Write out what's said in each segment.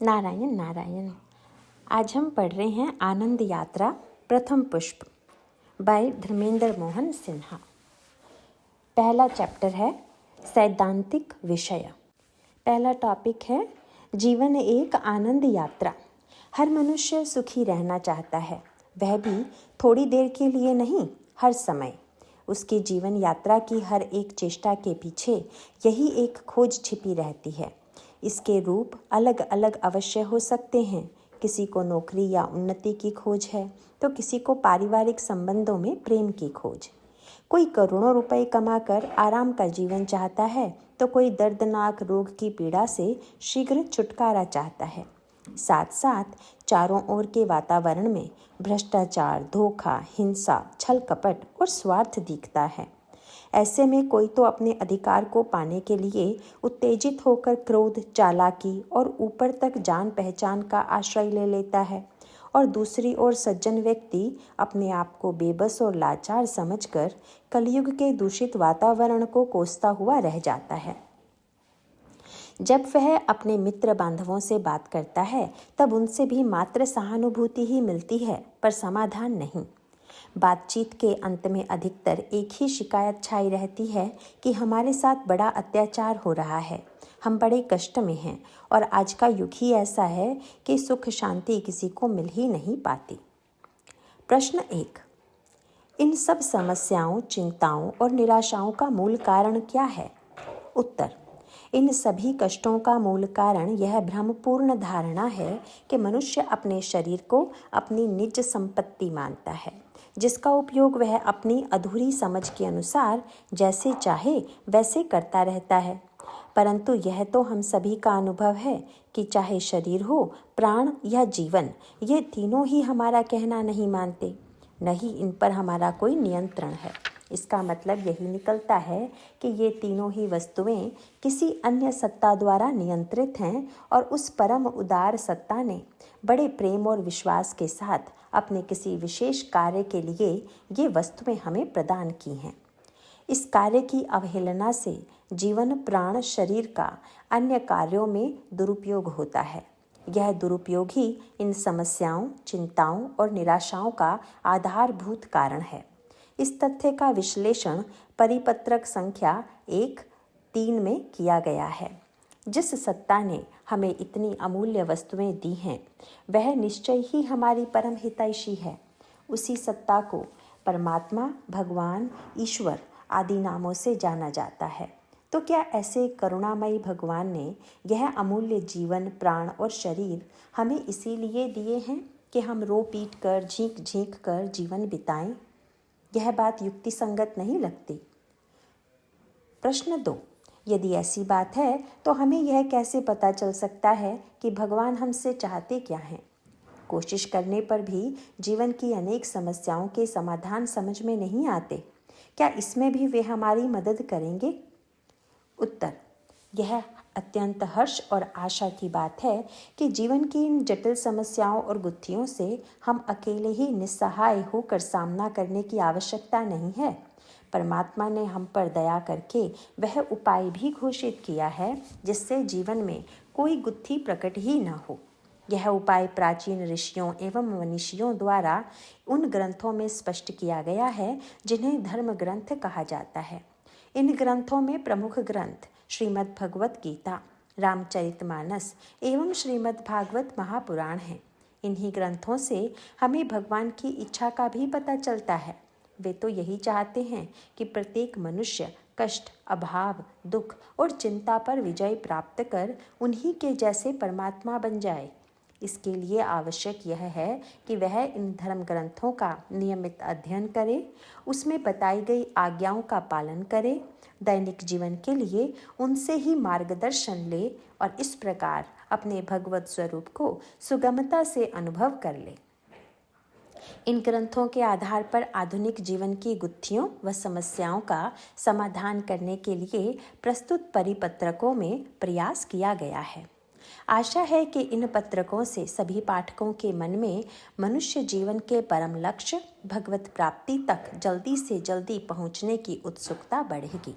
नारायण नारायण। आज हम पढ़ रहे हैं आनंद यात्रा प्रथम पुष्प बाय धर्मेंद्र मोहन सिन्हा। पहला चैप्टर है सैद्धांतिक विषय। पहला टॉपिक है जीवन एक आनंद यात्रा। हर मनुष्य सुखी रहना चाहता है, वह भी थोड़ी देर के लिए नहीं, हर समय। उसकी जीवन यात्रा की हर एक चेष्टा के पीछे यही एक खोज छिपी रहती है। इसके रूप अलग अलग अवश्य हो सकते हैं। किसी को नौकरी या उन्नति की खोज है तो किसी को पारिवारिक संबंधों में प्रेम की खोज। कोई करोड़ों रुपए कमाकर आराम का जीवन चाहता है तो कोई दर्दनाक रोग की पीड़ा से शीघ्र छुटकारा चाहता है। साथ साथ चारों ओर के वातावरण में भ्रष्टाचार, धोखा, हिंसा, छल कपट और स्वार्थ दिखता है। ऐसे में कोई तो अपने अधिकार को पाने के लिए उत्तेजित होकर क्रोध, चालाकी और ऊपर तक जान पहचान का आश्रय ले लेता है, और दूसरी ओर सज्जन व्यक्ति अपने आप को बेबस और लाचार समझकर कलयुग के दूषित वातावरण को कोसता हुआ रह जाता है। जब वह अपने मित्र बांधवों से बात करता है तब उनसे भी मात्र सहानुभूति ही मिलती है, पर समाधान नहीं। बातचीत के अंत में अधिकतर एक ही शिकायत छाई रहती है कि हमारे साथ बड़ा अत्याचार हो रहा है, हम बड़े कष्ट में हैं और आज का युग ही ऐसा है कि सुख शांति किसी को मिल ही नहीं पाती। प्रश्न 1। इन सब समस्याओं, चिंताओं और निराशाओं का मूल कारण क्या है? उत्तर। इन सभी कष्टों का मूल कारण यह भ्रमपूर्ण धारणा है कि मनुष्य अपने शरीर को अपनी निज संपत्ति मानता है, जिसका उपयोग वह अपनी अधूरी समझ के अनुसार जैसे चाहे वैसे करता रहता है। परंतु यह तो हम सभी का अनुभव है कि चाहे शरीर हो, प्राण या जीवन, ये तीनों ही हमारा कहना नहीं मानते, न ही इन पर हमारा कोई नियंत्रण है। इसका मतलब यही निकलता है कि ये तीनों ही वस्तुएं किसी अन्य सत्ता द्वारा नियंत्रित हैं और उस परम उदार सत्ता ने बड़े प्रेम और विश्वास के साथ अपने किसी विशेष कार्य के लिए ये वस्तुएं हमें प्रदान की हैं। इस कार्य की अवहेलना से जीवन, प्राण, शरीर का अन्य कार्यों में दुरुपयोग होता है। यह दुरुपयोग ही इन समस्याओं, चिंताओं और निराशाओं का आधारभूत कारण है। इस तथ्य का विश्लेषण परिपत्रक संख्या 1-3 में किया गया है। जिस सत्ता ने हमें इतनी अमूल्य वस्तुएं दी हैं, वह निश्चय ही हमारी परम हितैषी है। उसी सत्ता को परमात्मा, भगवान, ईश्वर आदि नामों से जाना जाता है। तो क्या ऐसे करुणामयी भगवान ने यह अमूल्य जीवन, प्राण और शरीर हमें इसीलिए दिए हैं कि हम रो पीट कर, झींक झींक कर जीवन बिताएं? यह बात युक्ति संगत नहीं लगती। प्रश्न 2। यदि ऐसी बात है तो हमें यह कैसे पता चल सकता है कि भगवान हमसे चाहते क्या हैं? कोशिश करने पर भी जीवन की अनेक समस्याओं के समाधान समझ में नहीं आते। क्या इसमें भी वे हमारी मदद करेंगे? उत्तर। यह अत्यंत हर्ष और आशा की बात है कि जीवन की इन जटिल समस्याओं और गुत्थियों से हम अकेले ही निस्सहाय होकर सामना करने की आवश्यकता नहीं है। परमात्मा ने हम पर दया करके वह उपाय भी घोषित किया है जिससे जीवन में कोई गुत्थी प्रकट ही न हो। यह उपाय प्राचीन ऋषियों एवं मनीषियों द्वारा उन ग्रंथों में स्पष्ट किया गया है जिन्हें धर्म ग्रंथ कहा जाता है। इन ग्रंथों में प्रमुख ग्रंथ श्रीमद् भगवत गीता, रामचरितमानस एवं श्रीमद् भागवत महापुराण हैं। इन्हीं ग्रंथों से हमें भगवान की इच्छा का भी पता चलता है। वे तो यही चाहते हैं कि प्रत्येक मनुष्य कष्ट, अभाव, दुख और चिंता पर विजय प्राप्त कर उन्हीं के जैसे परमात्मा बन जाए। इसके लिए आवश्यक यह है कि वह इन धर्म ग्रंथों का नियमित अध्ययन करे, उसमें बताई गई आज्ञाओं का पालन करे, दैनिक जीवन के लिए उनसे ही मार्गदर्शन ले और इस प्रकार अपने भगवत स्वरूप को सुगमता से अनुभव कर ले। इन ग्रंथों के आधार पर आधुनिक जीवन की गुत्थियों व समस्याओं का समाधान करने के लिए प्रस्तुत परिपत्रकों में प्रयास किया गया है। आशा है कि इन पत्रकों से सभी पाठकों के मन में मनुष्य जीवन के परम लक्ष्य भगवत प्राप्ति तक जल्दी से जल्दी पहुंचने की उत्सुकता बढ़ेगी।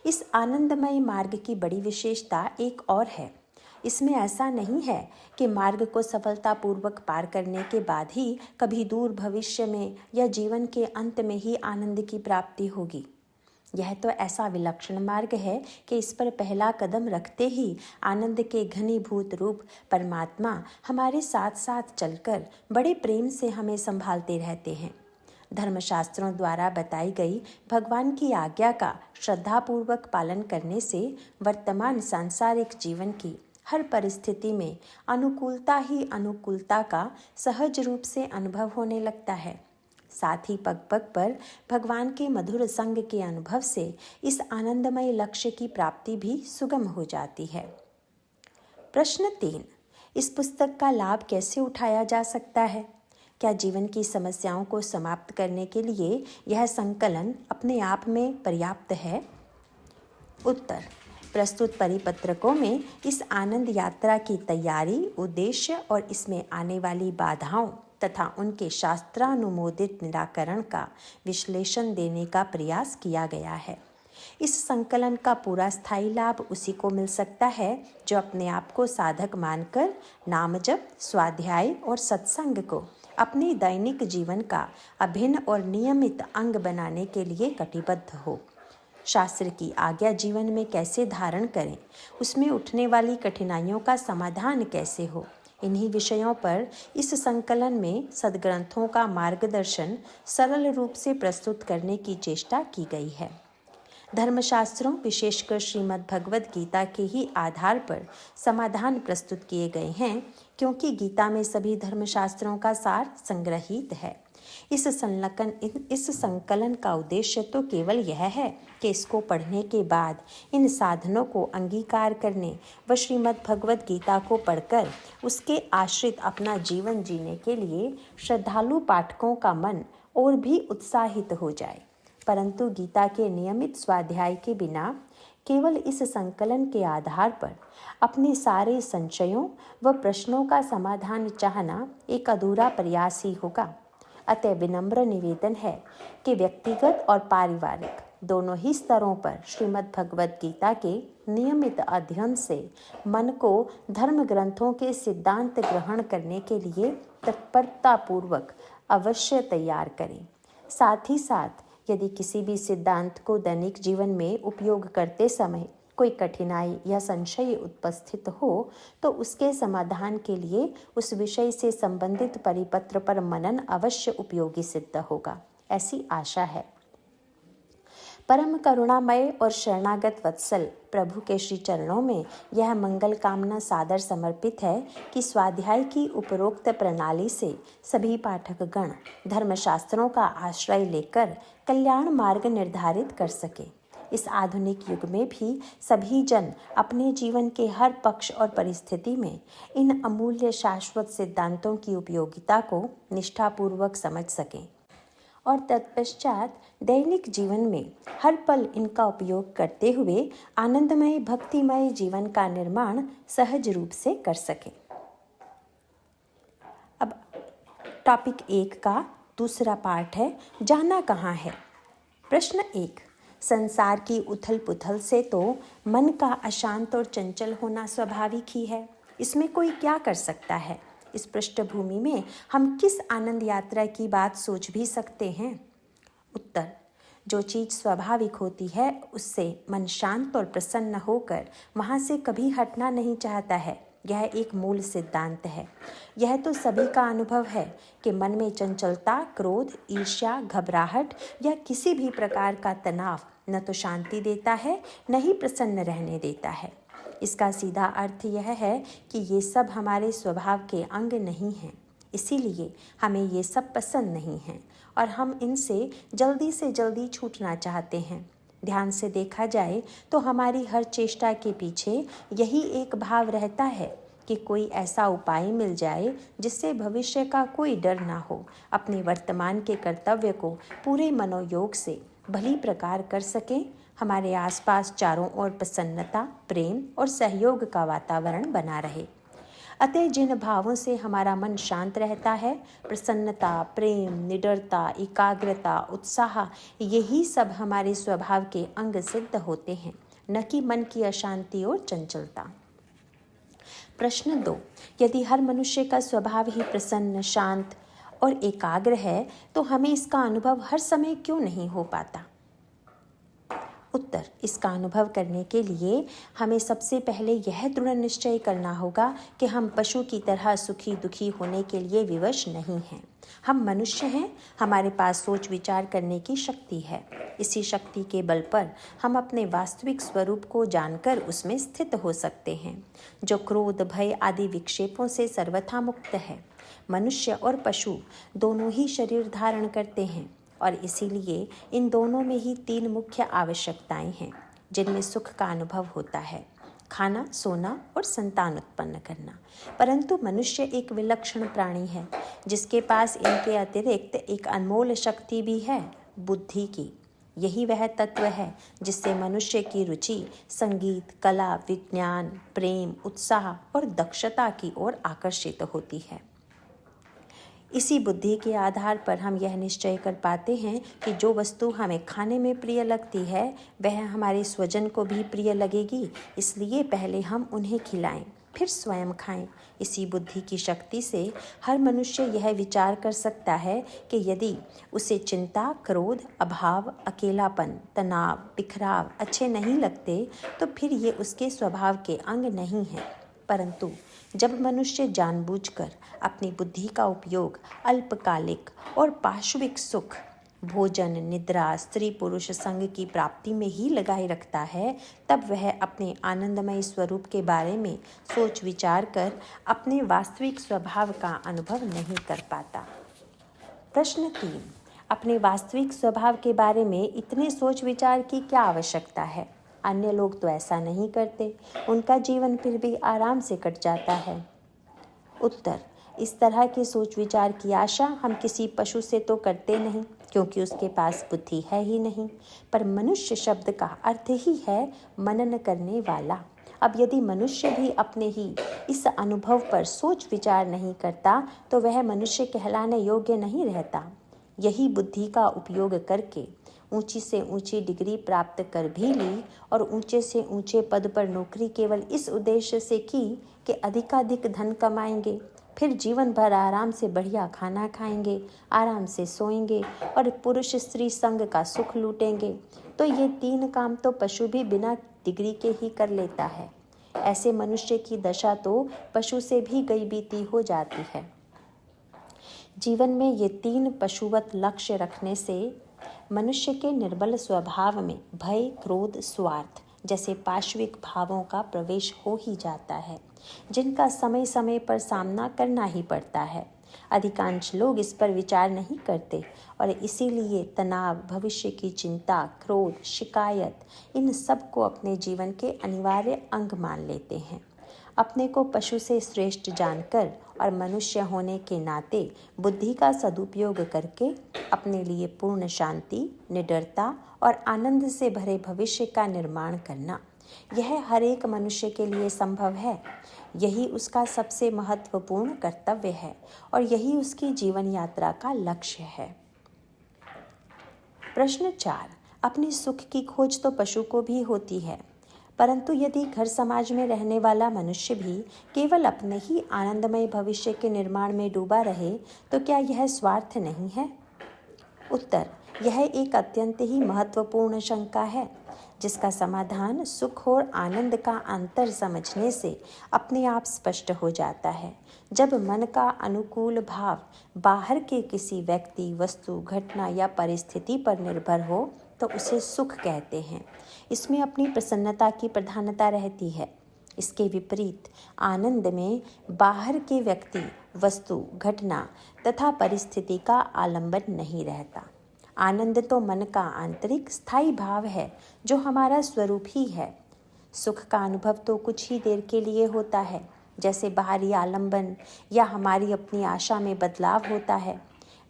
इस आनंदमय मार्ग की बड़ी विशेषता एक और है। इसमें ऐसा नहीं है कि मार्ग को सफलतापूर्वक पार करने के बाद ही कभी दूर भविष्य में या जीवन के अंत में ही आनंद की प्राप्ति होगी। यह तो ऐसा विलक्षण मार्ग है कि इस पर पहला कदम रखते ही आनंद के घनीभूत रूप परमात्मा हमारे साथ साथ चलकर बड़े प्रेम से हमें संभालते रहते हैं। धर्मशास्त्रों द्वारा बताई गई भगवान की आज्ञा का श्रद्धापूर्वक पालन करने से वर्तमान सांसारिक जीवन की हर परिस्थिति में अनुकूलता ही अनुकूलता का सहज रूप से अनुभव होने लगता है। साथ ही पग पग पर भगवान के मधुर संग के अनुभव से इस आनंदमय लक्ष्य की प्राप्ति भी सुगम हो जाती है। प्रश्न 3, इस पुस्तक का लाभ कैसे उठाया जा सकता है? क्या जीवन की समस्याओं को समाप्त करने के लिए यह संकलन अपने आप में पर्याप्त है? उत्तर, प्रस्तुत परिपत्रकों में इस आनंद यात्रा की तैयारी, उद्देश्य और इसमें आने वाली बाधाओं तथा उनके शास्त्रानुमोदित निराकरण का विश्लेषण देने का प्रयास किया गया है। इस संकलन का पूरा स्थायी लाभ उसी को मिल सकता है जो अपने आप को साधक मानकर नाम जप, स्वाध्याय और सत्संग को अपने दैनिक जीवन का अभिन्न और नियमित अंग बनाने के लिए कटिबद्ध हो। शास्त्र की आज्ञा जीवन में कैसे धारण करें, उसमें उठने वाली कठिनाइयों का समाधान कैसे हो, इन्हीं विषयों पर इस संकलन में सद्ग्रंथों का मार्गदर्शन सरल रूप से प्रस्तुत करने की चेष्टा की गई है। धर्मशास्त्रों, विशेषकर श्रीमद् भगवद गीता के ही आधार पर समाधान प्रस्तुत किए गए हैं, क्योंकि गीता में सभी धर्मशास्त्रों का सार संग्रहित है। इस संकलन का उद्देश्य तो केवल यह है कि इसको पढ़ने के बाद इन साधनों को अंगीकार करने व श्रीमद् भगवद गीता को पढ़कर उसके आश्रित अपना जीवन जीने के लिए श्रद्धालु पाठकों का मन और भी उत्साहित हो जाए। परंतु गीता के नियमित स्वाध्याय के बिना केवल इस संकलन के आधार पर अपने सारे संशयों व प्रश्नों का समाधान चाहना एक अधूरा प्रयास ही होगा। अतः विनम्र निवेदन है कि व्यक्तिगत और पारिवारिक दोनों ही स्तरों पर श्रीमद् भगवद गीता के नियमित अध्ययन से मन को धर्म ग्रंथों के सिद्धांत ग्रहण करने के लिए तत्परतापूर्वक अवश्य तैयार करें। साथ ही साथ यदि किसी भी सिद्धांत को दैनिक जीवन में उपयोग करते समय कोई कठिनाई या संशय उपस्थित हो तो उसके समाधान के लिए उस विषय से संबंधित परिपत्र पर मनन अवश्य उपयोगी सिद्ध होगा, ऐसी आशा है। परम करुणामय और शरणागत वत्सल प्रभु के श्री चरणों में यह मंगल कामना सादर समर्पित है कि स्वाध्याय की उपरोक्त प्रणाली से सभी पाठकगण धर्मशास्त्रों का आश्रय लेकर कल्याण मार्ग निर्धारित कर सके। इस आधुनिक युग में भी सभी जन अपने जीवन के हर पक्ष और परिस्थिति में इन अमूल्य शाश्वत सिद्धांतों की उपयोगिता को निष्ठापूर्वक समझ सकें और तत्पश्चात दैनिक जीवन में हर पल इनका उपयोग करते हुए आनंदमय भक्तिमय जीवन का निर्माण सहज रूप से कर सकें। अब टॉपिक 1 का दूसरा पार्ट है, जाना कहाँ है। प्रश्न 1, संसार की उथल पुथल से तो मन का अशांत और चंचल होना स्वाभाविक ही है। इसमें कोई क्या कर सकता है? इस पृष्ठभूमि में हम किस आनंद यात्रा की बात सोच भी सकते हैं? उत्तर, जो चीज़ स्वाभाविक होती है उससे मन शांत और प्रसन्न होकर वहाँ से कभी हटना नहीं चाहता है। यह एक मूल सिद्धांत है। यह तो सभी का अनुभव है कि मन में चंचलता, क्रोध, ईर्ष्या, घबराहट या किसी भी प्रकार का तनाव न तो शांति देता है न ही प्रसन्न रहने देता है। इसका सीधा अर्थ यह है कि ये सब हमारे स्वभाव के अंग नहीं हैं, इसीलिए हमें ये सब पसंद नहीं हैं और हम इनसे जल्दी से जल्दी छूटना चाहते हैं। ध्यान से देखा जाए तो हमारी हर चेष्टा के पीछे यही एक भाव रहता है कि कोई ऐसा उपाय मिल जाए जिससे भविष्य का कोई डर ना हो, अपने वर्तमान के कर्तव्य को पूरे मनोयोग से भली प्रकार कर सकें, हमारे आसपास चारों ओर प्रसन्नता, प्रेम और सहयोग का वातावरण बना रहे। अतः जिन भावों से हमारा मन शांत रहता है, प्रसन्नता, प्रेम, निडरता, एकाग्रता, उत्साह, यही सब हमारे स्वभाव के अंग सिद्ध होते हैं, न कि मन की अशांति और चंचलता। प्रश्न 2, यदि हर मनुष्य का स्वभाव ही प्रसन्न, शांत और एकाग्र है तो हमें इसका अनुभव हर समय क्यों नहीं हो पाता? उत्तर, इसका अनुभव करने के लिए हमें सबसे पहले यह दृढ़ निश्चय करना होगा कि हम पशु की तरह सुखी दुखी होने के लिए विवश नहीं हैं। हम मनुष्य हैं, हमारे पास सोच विचार करने की शक्ति है। इसी शक्ति के बल पर हम अपने वास्तविक स्वरूप को जानकर उसमें स्थित हो सकते हैं, जो क्रोध, भय आदि विक्षेपों से सर्वथा मुक्त है। मनुष्य और पशु दोनों ही शरीर धारण करते हैं और इसीलिए इन दोनों में ही 3 मुख्य आवश्यकताएं हैं जिनमें सुख का अनुभव होता है: खाना, सोना और संतान उत्पन्न करना। परंतु मनुष्य एक विलक्षण प्राणी है जिसके पास इनके अतिरिक्त एक अनमोल शक्ति भी है, बुद्धि की। यही वह तत्व है जिससे मनुष्य की रुचि संगीत, कला, विज्ञान, प्रेम, उत्साह और दक्षता की ओर आकर्षित होती है। इसी बुद्धि के आधार पर हम यह निश्चय कर पाते हैं कि जो वस्तु हमें खाने में प्रिय लगती है वह हमारे स्वजन को भी प्रिय लगेगी, इसलिए पहले हम उन्हें खिलाएं, फिर स्वयं खाएं। इसी बुद्धि की शक्ति से हर मनुष्य यह विचार कर सकता है कि यदि उसे चिंता, क्रोध, अभाव, अकेलापन, तनाव, बिखराव अच्छे नहीं लगते तो फिर ये उसके स्वभाव के अंग नहीं हैं। परंतु जब मनुष्य जानबूझकर अपनी बुद्धि का उपयोग अल्पकालिक और पार्श्विक सुख, भोजन, निद्रा, स्त्री पुरुष संग की प्राप्ति में ही लगाए रखता है, तब वह अपने आनंदमय स्वरूप के बारे में सोच विचार कर अपने वास्तविक स्वभाव का अनुभव नहीं कर पाता। प्रश्न 3, अपने वास्तविक स्वभाव के बारे में इतने सोच विचार की क्या आवश्यकता है? अन्य लोग तो ऐसा नहीं करते, उनका जीवन फिर भी आराम से कट जाता है। उत्तर, इस तरह के सोच विचार की आशा हम किसी पशु से तो करते नहीं, क्योंकि उसके पास बुद्धि है ही नहीं। पर मनुष्य शब्द का अर्थ ही है मनन करने वाला। अब यदि मनुष्य भी अपने ही इस अनुभव पर सोच विचार नहीं करता तो वह मनुष्य कहलाने योग्य नहीं रहता। यही बुद्धि का उपयोग करके ऊंची से ऊंची डिग्री प्राप्त कर भी ली और ऊंचे से ऊंचे पद पर नौकरी केवल इस उद्देश्य से की कि अधिकाधिक धन कमाएंगे, फिर जीवन भर आराम से बढ़िया खाना खाएंगे, आराम से सोएंगे और पुरुष स्त्री संग का सुख लूटेंगे। तो ये 3 काम तो पशु भी बिना डिग्री के ही कर लेता है। ऐसे मनुष्य की दशा तो पशु से भी गई बीती हो जाती है। जीवन में ये 3 पशुवत लक्ष्य रखने से मनुष्य के निर्बल स्वभाव में भय, क्रोध, स्वार्थ जैसे पार्श्विक भावों का प्रवेश हो ही जाता है, जिनका समय समय पर सामना करना ही पड़ता है। अधिकांश लोग इस पर विचार नहीं करते और इसीलिए तनाव, भविष्य की चिंता, क्रोध, शिकायत इन सब को अपने जीवन के अनिवार्य अंग मान लेते हैं। अपने को पशु से श्रेष्ठ जानकर और मनुष्य होने के नाते बुद्धि का सदुपयोग करके अपने लिए पूर्ण शांति, निडरता और आनंद से भरे भविष्य का निर्माण करना, यह हर एक मनुष्य के लिए संभव है। यही उसका सबसे महत्वपूर्ण कर्तव्य है और यही उसकी जीवन यात्रा का लक्ष्य है। प्रश्न 4, अपने सुख की खोज तो पशु को भी होती है, परंतु यदि घर समाज में रहने वाला मनुष्य भी केवल अपने ही आनंदमय भविष्य के निर्माण में डूबा रहे तो क्या यह स्वार्थ नहीं है? उत्तर, यह एक अत्यंत ही महत्वपूर्ण शंका है, जिसका समाधान सुख और आनंद का अंतर समझने से अपने आप स्पष्ट हो जाता है। जब मन का अनुकूल भाव बाहर के किसी व्यक्ति, वस्तु, घटना या परिस्थिति पर निर्भर हो तो उसे सुख कहते हैं। इसमें अपनी प्रसन्नता की प्रधानता रहती है। इसके विपरीत आनंद में बाहर के व्यक्ति, वस्तु, घटना तथा परिस्थिति का आलंबन नहीं रहता। आनंद तो मन का आंतरिक स्थायी भाव है जो हमारा स्वरूप ही है। सुख का अनुभव तो कुछ ही देर के लिए होता है, जैसे बाहरी आलंबन या हमारी अपनी आशा में बदलाव होता है,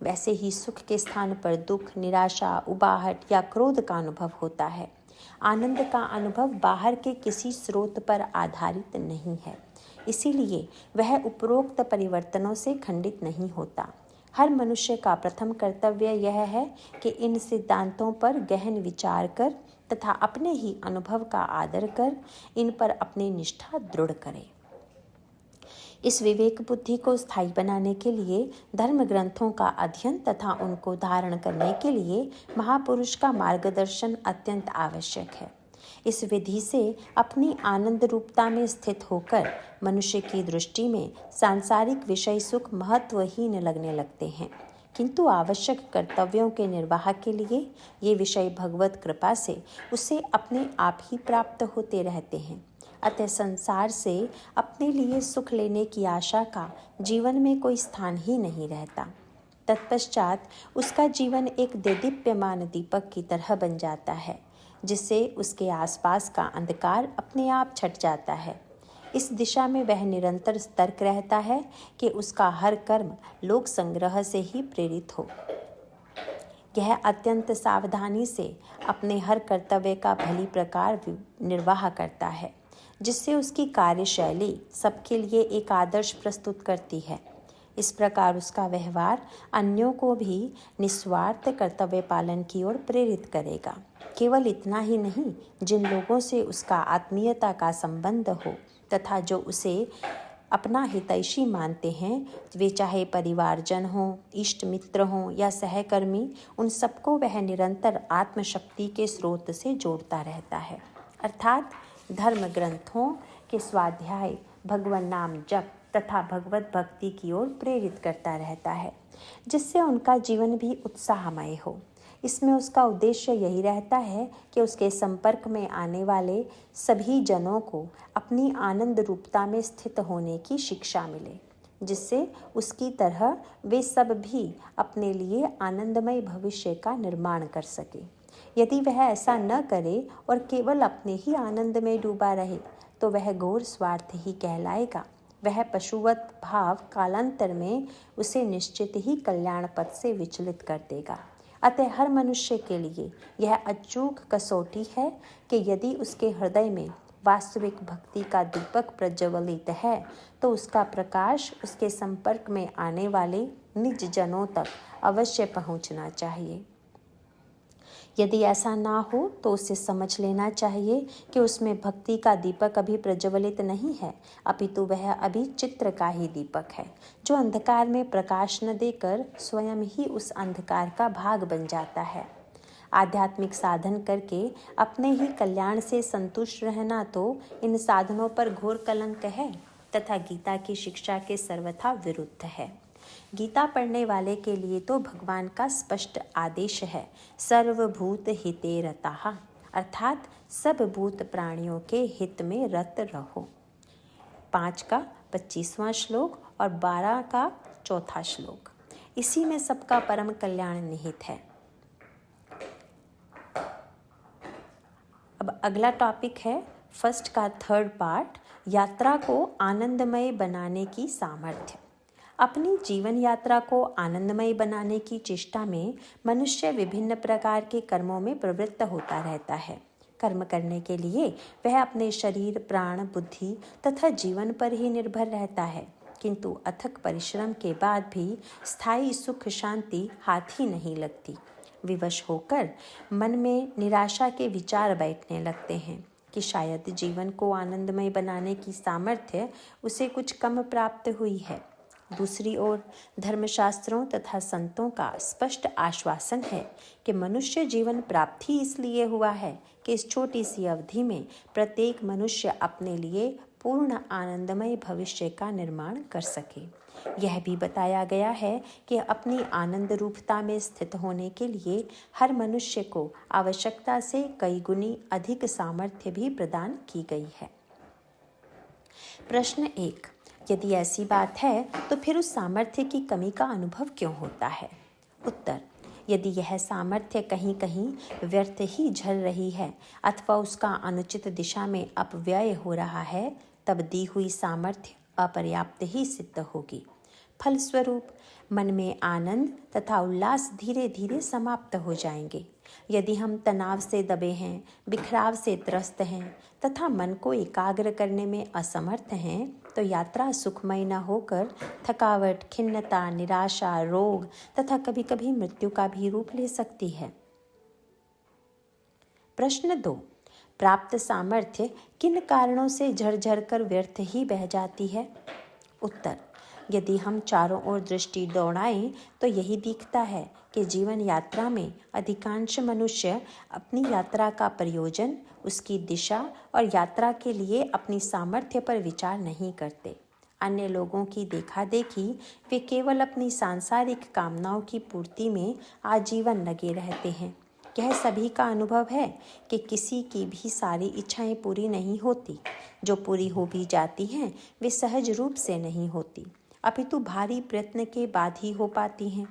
वैसे ही सुख के स्थान पर दुख, निराशा, उबाहट या क्रोध का अनुभव होता है। आनंद का अनुभव बाहर के किसी स्रोत पर आधारित नहीं है, इसीलिए वह उपरोक्त परिवर्तनों से खंडित नहीं होता। हर मनुष्य का प्रथम कर्तव्य यह है कि इन सिद्धांतों पर गहन विचार कर तथा अपने ही अनुभव का आदर कर इन पर अपनी निष्ठा दृढ़ करे। इस विवेक बुद्धि को स्थायी बनाने के लिए धर्म ग्रंथों का अध्ययन तथा उनको धारण करने के लिए महापुरुष का मार्गदर्शन अत्यंत आवश्यक है। इस विधि से अपनी आनंद रूपता में स्थित होकर मनुष्य की दृष्टि में सांसारिक विषय सुख महत्वहीन लगने लगते हैं, किंतु आवश्यक कर्तव्यों के निर्वाह के लिए ये विषय भगवत कृपा से उसे अपने आप ही प्राप्त होते रहते हैं। अतः संसार से अपने लिए सुख लेने की आशा का जीवन में कोई स्थान ही नहीं रहता। तत्पश्चात उसका जीवन एक देदीप्यमान दीपक की तरह बन जाता है, जिससे उसके आसपास का अंधकार अपने आप छट जाता है। इस दिशा में वह निरंतर सतर्क रहता है कि उसका हर कर्म लोक संग्रह से ही प्रेरित हो। यह अत्यंत सावधानी से अपने हर कर्तव्य का भली प्रकार निर्वाह करता है, जिससे उसकी कार्यशैली सबके लिए एक आदर्श प्रस्तुत करती है। इस प्रकार उसका व्यवहार अन्यों को भी निस्वार्थ कर्तव्य पालन की ओर प्रेरित करेगा। केवल इतना ही नहीं, जिन लोगों से उसका आत्मीयता का संबंध हो तथा जो उसे अपना हितैषी मानते हैं, वे चाहे परिवारजन हों, इष्ट मित्र हों या सहकर्मी, उन सबको वह निरंतर आत्मशक्ति के स्रोत से जोड़ता रहता है। अर्थात धर्म ग्रंथों के स्वाध्याय, भगवान नाम जप तथा भगवत भक्ति की ओर प्रेरित करता रहता है, जिससे उनका जीवन भी उत्साहमय हो। इसमें उसका उद्देश्य यही रहता है कि उसके संपर्क में आने वाले सभी जनों को अपनी आनंद रूपता में स्थित होने की शिक्षा मिले, जिससे उसकी तरह वे सब भी अपने लिए आनंदमय भविष्य का निर्माण कर सके। यदि वह ऐसा न करे और केवल अपने ही आनंद में डूबा रहे, तो वह घोर स्वार्थ ही कहलाएगा। वह पशुवत भाव कालांतर में उसे निश्चित ही कल्याण पथ से विचलित कर देगा। अतः हर मनुष्य के लिए यह अचूक कसौटी है कि यदि उसके हृदय में वास्तविक भक्ति का दीपक प्रज्वलित है, तो उसका प्रकाश उसके संपर्क में आने वाले निज जनों तक अवश्य पहुंचना चाहिए। यदि ऐसा ना हो तो उसे समझ लेना चाहिए कि उसमें भक्ति का दीपक अभी प्रज्वलित नहीं है, अपितु वह अभी चित्र का ही दीपक है, जो अंधकार में प्रकाश न देकर स्वयं ही उस अंधकार का भाग बन जाता है। आध्यात्मिक साधन करके अपने ही कल्याण से संतुष्ट रहना तो इन साधनों पर घोर कलंक है तथा गीता की शिक्षा के सर्वथा विरुद्ध है। गीता पढ़ने वाले के लिए तो भगवान का स्पष्ट आदेश है, सर्वभूत हिते रताः, अर्थात सब भूत प्राणियों के हित में रत रहो। 5 का 25वां श्लोक और 12 का 4था श्लोक, इसी में सबका परम कल्याण निहित है। अब अगला टॉपिक है फर्स्ट का 3rd पार्ट, यात्रा को आनंदमय बनाने की सामर्थ्य। अपनी जीवन यात्रा को आनंदमय बनाने की चेष्टा में मनुष्य विभिन्न प्रकार के कर्मों में प्रवृत्त होता रहता है। कर्म करने के लिए वह अपने शरीर, प्राण, बुद्धि तथा जीवन पर ही निर्भर रहता है, किंतु अथक परिश्रम के बाद भी स्थायी सुख शांति हाथ ही नहीं लगती। विवश होकर मन में निराशा के विचार बैठने लगते हैं कि शायद जीवन को आनंदमय बनाने की सामर्थ्य उसे कुछ कम प्राप्त हुई है। दूसरी ओर धर्मशास्त्रों तथा संतों का स्पष्ट आश्वासन है कि मनुष्य जीवन प्राप्त ही इसलिए हुआ है कि इस छोटी सी अवधि में प्रत्येक मनुष्य अपने लिए पूर्ण आनंदमय भविष्य का निर्माण कर सके। यह भी बताया गया है कि अपनी आनंद रूपता में स्थित होने के लिए हर मनुष्य को आवश्यकता से कई गुनी अधिक सामर्थ्य भी प्रदान की गई है। प्रश्न 1, यदि ऐसी बात है तो फिर उस सामर्थ्य की कमी का अनुभव क्यों होता है? उत्तर, यदि यह सामर्थ्य कहीं कहीं व्यर्थ ही झल रही है अथवा उसका अनुचित दिशा में अपव्यय हो रहा है, तब दी हुई सामर्थ्य अपर्याप्त ही सिद्ध होगी। फलस्वरूप मन में आनंद तथा उल्लास धीरे धीरे समाप्त हो जाएंगे। यदि हम तनाव से दबे हैं, बिखराव से त्रस्त हैं तथा मन को एकाग्र करने में असमर्थ हैं, तो यात्रा सुखमय न होकर थकावट, खिन्नता, निराशा, रोग तथा कभी कभी मृत्यु का भी रूप ले सकती है। प्रश्न 2, प्राप्त सामर्थ्य किन कारणों से झरझर कर व्यर्थ ही बह जाती है? उत्तर: यदि हम चारों ओर दृष्टि दौड़ाएं तो यही दिखता है कि जीवन यात्रा में अधिकांश मनुष्य अपनी यात्रा का प्रयोजन, उसकी दिशा और यात्रा के लिए अपनी सामर्थ्य पर विचार नहीं करते। अन्य लोगों की देखा देखी वे केवल अपनी सांसारिक कामनाओं की पूर्ति में आजीवन लगे रहते हैं। यह सभी का अनुभव है कि किसी की भी सारी इच्छाएं पूरी नहीं होती। जो पूरी हो भी जाती हैं वे सहज रूप से नहीं होती, अपितु भारी प्रयत्न के बाद ही हो पाती हैं।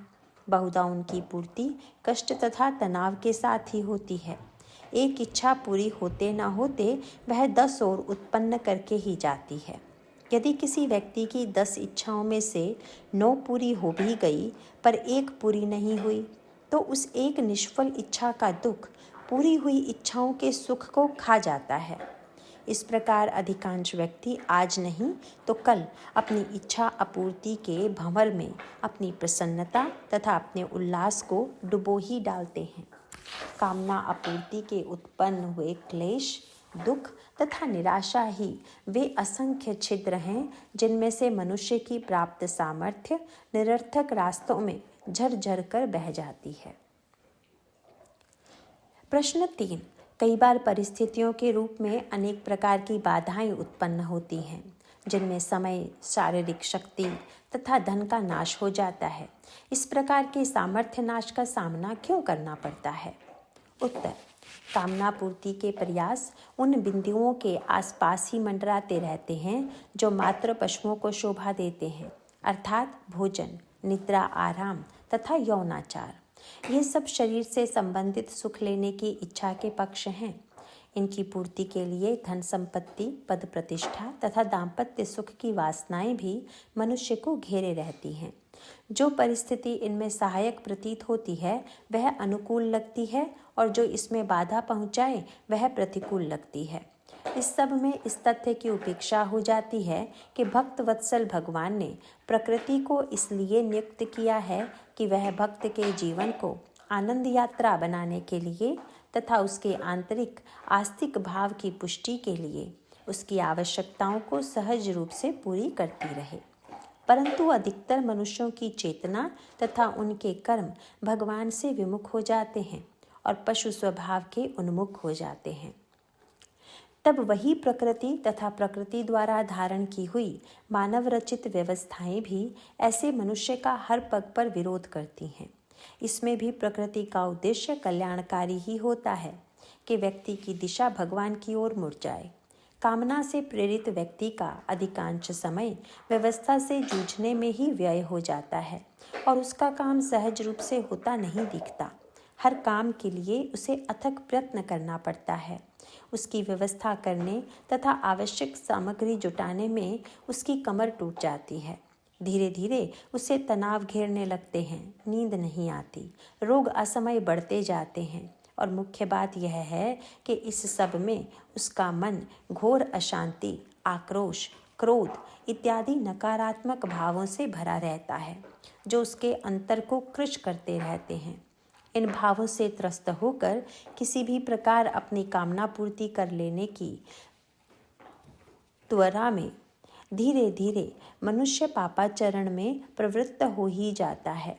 बहुधा उनकी पूर्ति कष्ट तथा तनाव के साथ ही होती है। एक इच्छा पूरी होते न होते वह 10 और उत्पन्न करके ही जाती है। यदि किसी व्यक्ति की 10 इच्छाओं में से 9 पूरी हो भी गई पर एक पूरी नहीं हुई तो उस एक निष्फल इच्छा का दुख पूरी हुई इच्छाओं के सुख को खा जाता है। इस प्रकार अधिकांश व्यक्ति आज नहीं तो कल अपनी इच्छा आपूर्ति के भंवर में अपनी प्रसन्नता तथा अपने उल्लास को डुबो ही डालते हैं। कामना आपूर्ति के उत्पन्न हुए क्लेश, दुख तथा निराशा ही वे असंख्य छिद्र हैं जिनमें से मनुष्य की प्राप्त सामर्थ्य निरर्थक रास्तों में झरझर कर बह जाती है। प्रश्न 3। कई बार परिस्थितियों के रूप में अनेक प्रकार की बाधाएं उत्पन्न होती हैं जिनमें समय, शारीरिक शक्ति तथा धन का नाश हो जाता है। इस प्रकार के सामर्थ्य नाश का सामना क्यों करना पड़ता है? उत्तर: कामना पूर्ति के प्रयास उन बिंदुओं के आसपास ही मंडराते रहते हैं जो मात्र पशुओं को शोभा देते हैं, अर्थात भोजन, निद्रा, आराम तथा यौनाचार। ये सब शरीर से संबंधित सुख लेने की इच्छा के पक्ष हैं। इनकी पूर्ति के लिए धन संपत्ति, पद प्रतिष्ठा तथा दाम्पत्य सुख की वासनाएं भी मनुष्य को घेरे रहती हैं। जो परिस्थिति इनमें सहायक प्रतीत होती है वह अनुकूल लगती है और जो इसमें बाधा पहुंचाए वह प्रतिकूल लगती है। इस सब में इस तथ्य की उपेक्षा हो जाती है कि भक्त वत्सल भगवान ने प्रकृति को इसलिए नियुक्त किया है कि वह भक्त के जीवन को आनंद यात्रा बनाने के लिए तथा उसके आंतरिक आस्तिक भाव की पुष्टि के लिए उसकी आवश्यकताओं को सहज रूप से पूरी करती रहे। परंतु अधिकतर मनुष्यों की चेतना तथा उनके कर्म भगवान से विमुख हो जाते हैं और पशु स्वभाव के उन्मुख हो जाते हैं। तब वही प्रकृति तथा प्रकृति द्वारा धारण की हुई मानव रचित व्यवस्थाएं भी ऐसे मनुष्य का हर पग पर विरोध करती हैं। इसमें भी प्रकृति का उद्देश्य कल्याणकारी ही होता है कि व्यक्ति की दिशा भगवान की ओर मुड़ जाए। कामना से प्रेरित व्यक्ति का अधिकांश समय व्यवस्था से जूझने में ही व्यय हो जाता है और उसका काम सहज रूप से होता नहीं दिखता। हर काम के लिए उसे अथक प्रयत्न करना पड़ता है। उसकी व्यवस्था करने तथा आवश्यक सामग्री जुटाने में उसकी कमर टूट जाती है। धीरे धीरे उसे तनाव घेरने लगते हैं, नींद नहीं आती, रोग असमय बढ़ते जाते हैं और मुख्य बात यह है कि इस सब में उसका मन घोर अशांति, आक्रोश, क्रोध इत्यादि नकारात्मक भावों से भरा रहता है जो उसके अंतर को कृश करते रहते हैं। इन भावों से त्रस्त होकर किसी भी प्रकार अपनी कामना पूर्ति कर लेने की त्वरा में धीरे धीरे मनुष्य पापाचरण में प्रवृत्त हो ही जाता है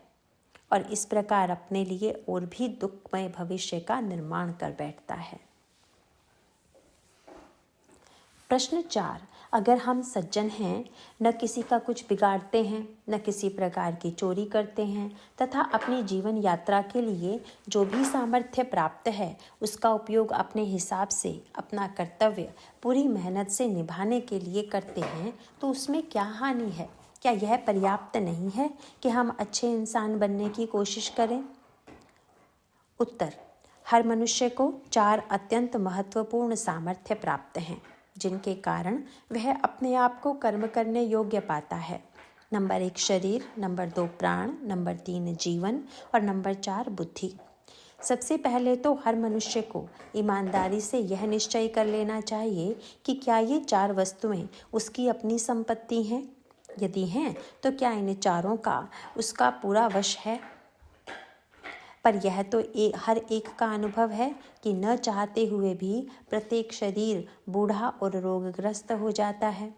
और इस प्रकार अपने लिए और भी दुखमय भविष्य का निर्माण कर बैठता है। प्रश्न 4। अगर हम सज्जन हैं, न किसी का कुछ बिगाड़ते हैं, न किसी प्रकार की चोरी करते हैं तथा अपनी जीवन यात्रा के लिए जो भी सामर्थ्य प्राप्त है उसका उपयोग अपने हिसाब से अपना कर्तव्य पूरी मेहनत से निभाने के लिए करते हैं तो उसमें क्या हानि है? क्या यह पर्याप्त नहीं है कि हम अच्छे इंसान बनने की कोशिश करें? उत्तर: हर मनुष्य को 4 अत्यंत महत्वपूर्ण सामर्थ्य प्राप्त हैं जिनके कारण वह अपने आप को कर्म करने योग्य पाता है। नंबर 1 शरीर, नंबर 2 प्राण, नंबर 3 जीवन और नंबर 4 बुद्धि। सबसे पहले तो हर मनुष्य को ईमानदारी से यह निश्चय कर लेना चाहिए कि क्या ये 4 वस्तुएं उसकी अपनी संपत्ति हैं। यदि हैं तो क्या इन चारों का उसका पूरा वश है? पर यह तो हर एक का अनुभव है कि न चाहते हुए भी प्रत्येक शरीर बूढ़ा और रोगग्रस्त हो जाता है।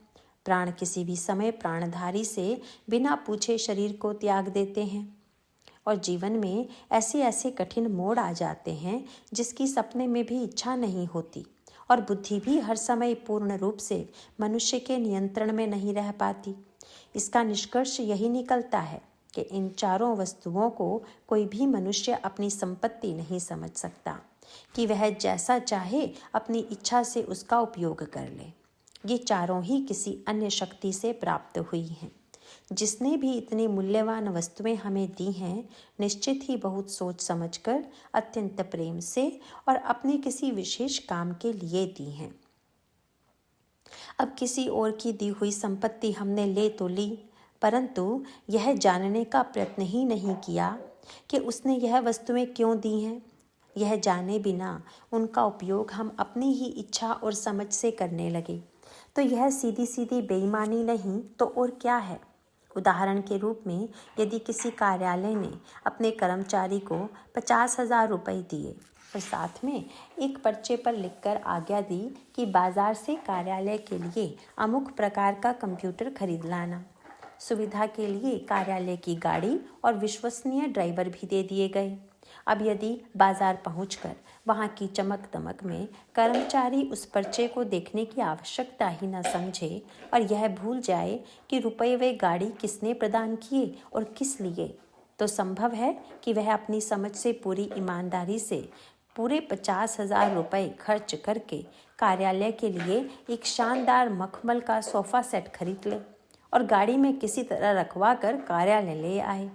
प्राण किसी भी समय प्राणधारी से बिना पूछे शरीर को त्याग देते हैं और जीवन में ऐसे ऐसे कठिन मोड़ आ जाते हैं जिसकी सपने में भी इच्छा नहीं होती और बुद्धि भी हर समय पूर्ण रूप से मनुष्य के नियंत्रण में नहीं रह पाती। इसका निष्कर्ष यही निकलता है कि इन चारों वस्तुओं को कोई भी मनुष्य अपनी संपत्ति नहीं समझ सकता कि वह जैसा चाहे अपनी इच्छा से उसका उपयोग कर ले। ये चारों ही किसी अन्य शक्ति से प्राप्त हुई हैं। जिसने भी इतनी मूल्यवान वस्तुएं हमें दी हैं, निश्चित ही बहुत सोच समझकर, अत्यंत प्रेम से और अपने किसी विशेष काम के लिए दी हैं। अब किसी और की दी हुई संपत्ति हमने ले तो ली, परंतु यह जानने का प्रयत्न ही नहीं किया कि उसने यह वस्तुएं क्यों दी हैं। यह जाने बिना उनका उपयोग हम अपनी ही इच्छा और समझ से करने लगे तो यह सीधी सीधी बेईमानी नहीं तो और क्या है। उदाहरण के रूप में यदि किसी कार्यालय ने अपने कर्मचारी को 50,000 रुपये दिए और साथ में एक पर्चे पर लिखकर आज्ञा दी कि बाजार से कार्यालय के लिए अमुक प्रकार का कंप्यूटर खरीद लाना, सुविधा के लिए कार्यालय की गाड़ी और विश्वसनीय ड्राइवर भी दे दिए गए। अब यदि बाजार पहुंचकर वहां की चमक दमक में कर्मचारी उस पर्चे को देखने की आवश्यकता ही न समझे और यह भूल जाए कि रुपये वे गाड़ी किसने प्रदान किए और किस लिए, तो संभव है कि वह अपनी समझ से पूरी ईमानदारी से पूरे 50,000 रुपये खर्च करके कार्यालय के लिए एक शानदार मखमल का सोफा सेट खरीद ले और गाड़ी में किसी तरह रखवा कर कार्यालय ले आए।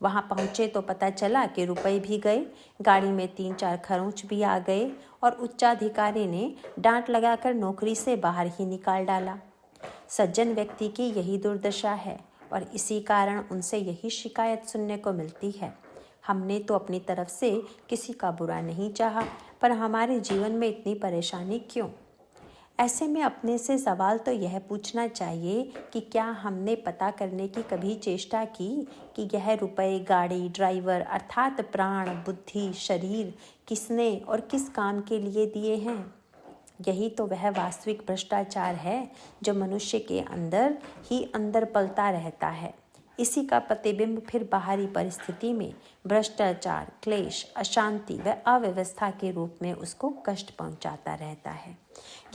वहां पहुंचे तो पता चला कि रुपए भी गए, गाड़ी में 3-4 खरोंच भी आ गए और उच्चाधिकारी ने डांट लगाकर नौकरी से बाहर ही निकाल डाला। सज्जन व्यक्ति की यही दुर्दशा है और इसी कारण उनसे यही शिकायत सुनने को मिलती है। हमने तो अपनी तरफ से किसी का बुरा नहीं चाहा, पर हमारे जीवन में इतनी परेशानी क्यों? ऐसे में अपने से सवाल तो यह पूछना चाहिए कि क्या हमने पता करने की कभी चेष्टा की कि यह रुपए, गाड़ी, ड्राइवर अर्थात प्राण, बुद्धि, शरीर किसने और किस काम के लिए दिए हैं? यही तो वह वास्तविक भ्रष्टाचार है जो मनुष्य के अंदर ही अंदर पलता रहता है। इसी का प्रतिबिंब फिर बाहरी परिस्थिति में भ्रष्टाचार, क्लेश, अशांति व अव्यवस्था के रूप में उसको कष्ट पहुंचाता रहता है।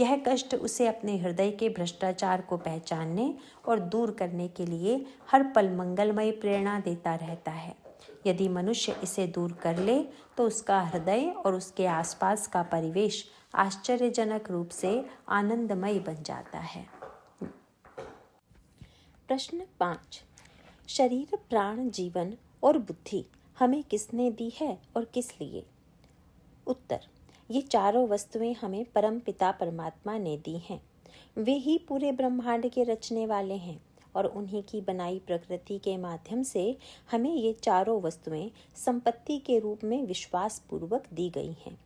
यह कष्ट उसे अपने हृदय के भ्रष्टाचार को पहचानने और दूर करने के लिए हर पल मंगलमय प्रेरणा देता रहता है। यदि मनुष्य इसे दूर कर ले तो उसका हृदय और उसके आसपास का परिवेश आश्चर्यजनक रूप से आनंदमय बन जाता है। प्रश्न 5। शरीर, प्राण, जीवन और बुद्धि हमें किसने दी है और किस लिए? उत्तर, ये चारों वस्तुएं हमें परम पिता परमात्मा ने दी हैं। वे ही पूरे ब्रह्मांड के रचने वाले हैं और उन्हीं की बनाई प्रकृति के माध्यम से हमें ये चारों वस्तुएं संपत्ति के रूप में विश्वास पूर्वक दी गई हैं।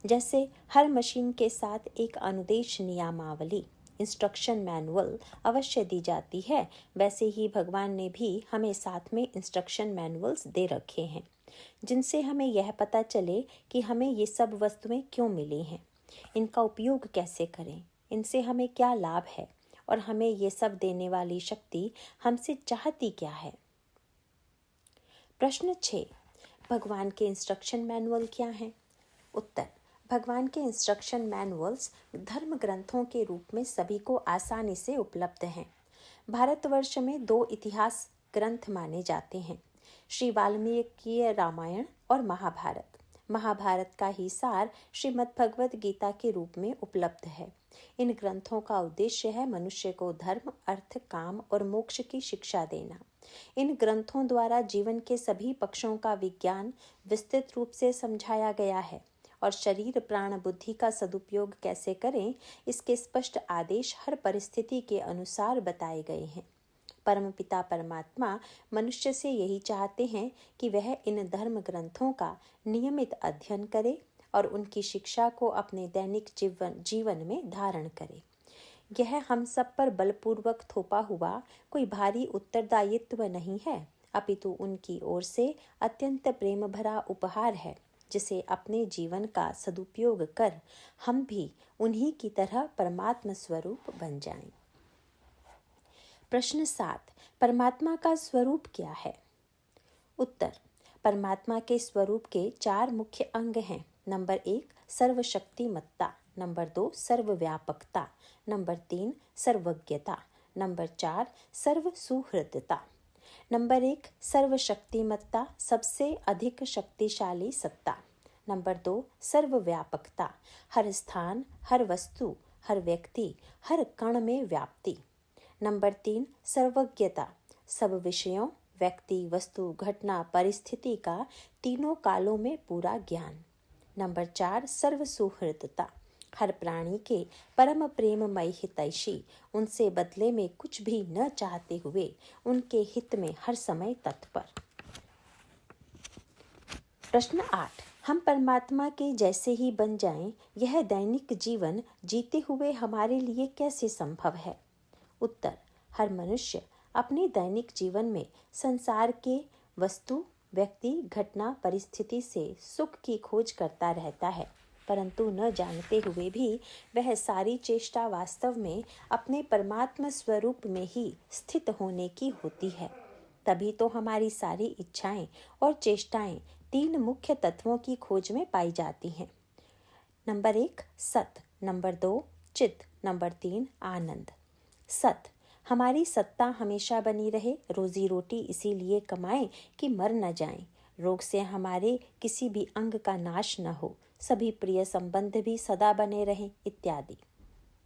जैसे हर मशीन के साथ एक अनुदेश नियमावली, इंस्ट्रक्शन मैनुअल अवश्य दी जाती है, वैसे ही भगवान ने भी हमें साथ में इंस्ट्रक्शन मैनुअल्स दे रखे हैं जिनसे हमें यह पता चले कि हमें ये सब वस्तुएं क्यों मिली हैं, इनका उपयोग कैसे करें, इनसे हमें क्या लाभ है और हमें ये सब देने वाली शक्ति हमसे चाहती क्या है। प्रश्न 6। भगवान के इंस्ट्रक्शन मैनुअल क्या हैं? उत्तर, भगवान के इंस्ट्रक्शन मैनुअल्स धर्म ग्रंथों के रूप में सभी को आसानी से उपलब्ध हैं। भारतवर्ष में 2 इतिहास ग्रंथ माने जाते हैं, श्री वाल्मीकि रामायण और महाभारत। महाभारत का ही सार श्रीमद् भगवद गीता के रूप में उपलब्ध है। इन ग्रंथों का उद्देश्य है मनुष्य को धर्म, अर्थ, काम और मोक्ष की शिक्षा देना। इन ग्रंथों द्वारा जीवन के सभी पक्षों का विज्ञान विस्तृत रूप से समझाया गया है और शरीर, प्राण, बुद्धि का सदुपयोग कैसे करें, इसके स्पष्ट आदेश हर परिस्थिति के अनुसार बताए गए हैं। परमपिता परमात्मा मनुष्य से यही चाहते हैं कि वह इन धर्म ग्रंथों का नियमित अध्ययन करे और उनकी शिक्षा को अपने दैनिक जीवन में धारण करे। यह हम सब पर बलपूर्वक थोपा हुआ कोई भारी उत्तरदायित्व नहीं है, अपितु उनकी ओर से अत्यंत प्रेम भरा उपहार है, जिसे अपने जीवन का सदुपयोग कर हम भी उन्हीं की तरह परमात्मा स्वरूप बन जाएं। प्रश्न 7, परमात्मा का स्वरूप क्या है? उत्तर, परमात्मा के स्वरूप के 4 मुख्य अंग हैं। नंबर 1, सर्वशक्तिमत्ता। नंबर 2, सर्वव्यापकता। नंबर 3, सर्वज्ञता। नंबर 4, सर्वसुहृदता। नंबर 1, सर्वशक्तिमत्ता, सबसे अधिक शक्तिशाली सत्ता। नंबर 2, सर्वव्यापकता, हर स्थान, हर वस्तु, हर व्यक्ति, हर कण में व्याप्ति। नंबर 3, सर्वज्ञता, सब विषयों, व्यक्ति, वस्तु, घटना, परिस्थिति का तीनों कालों में पूरा ज्ञान। नंबर 4, सर्वसुहृदता, हर प्राणी के परम प्रेममय हितैषी, उनसे बदले में कुछ भी न चाहते हुए उनके हित में हर समय तत्पर। प्रश्न 8, हम परमात्मा के जैसे ही बन जाएं, यह दैनिक जीवन जीते हुए हमारे लिए कैसे संभव है? उत्तर, हर मनुष्य अपने दैनिक जीवन में संसार के वस्तु, व्यक्ति, घटना, परिस्थिति से सुख की खोज करता रहता है, परंतु न जानते हुए भी वह सारी चेष्टा वास्तव में अपने परमात्मा स्वरूप में ही स्थित होने की होती है। तभी तो हमारी सारी इच्छाएं और चेष्टाएं 3 मुख्य तत्वों की खोज में पाई जाती हैं। नंबर 1, सत। नंबर 2, चित। नंबर 3, आनंद। सत, हमारी सत्ता हमेशा बनी रहे, रोजी रोटी इसीलिए कमाएं कि मर न जाएं, रोग से हमारे किसी भी अंग का नाश न हो, सभी प्रिय संबंध भी सदा बने रहें, इत्यादि।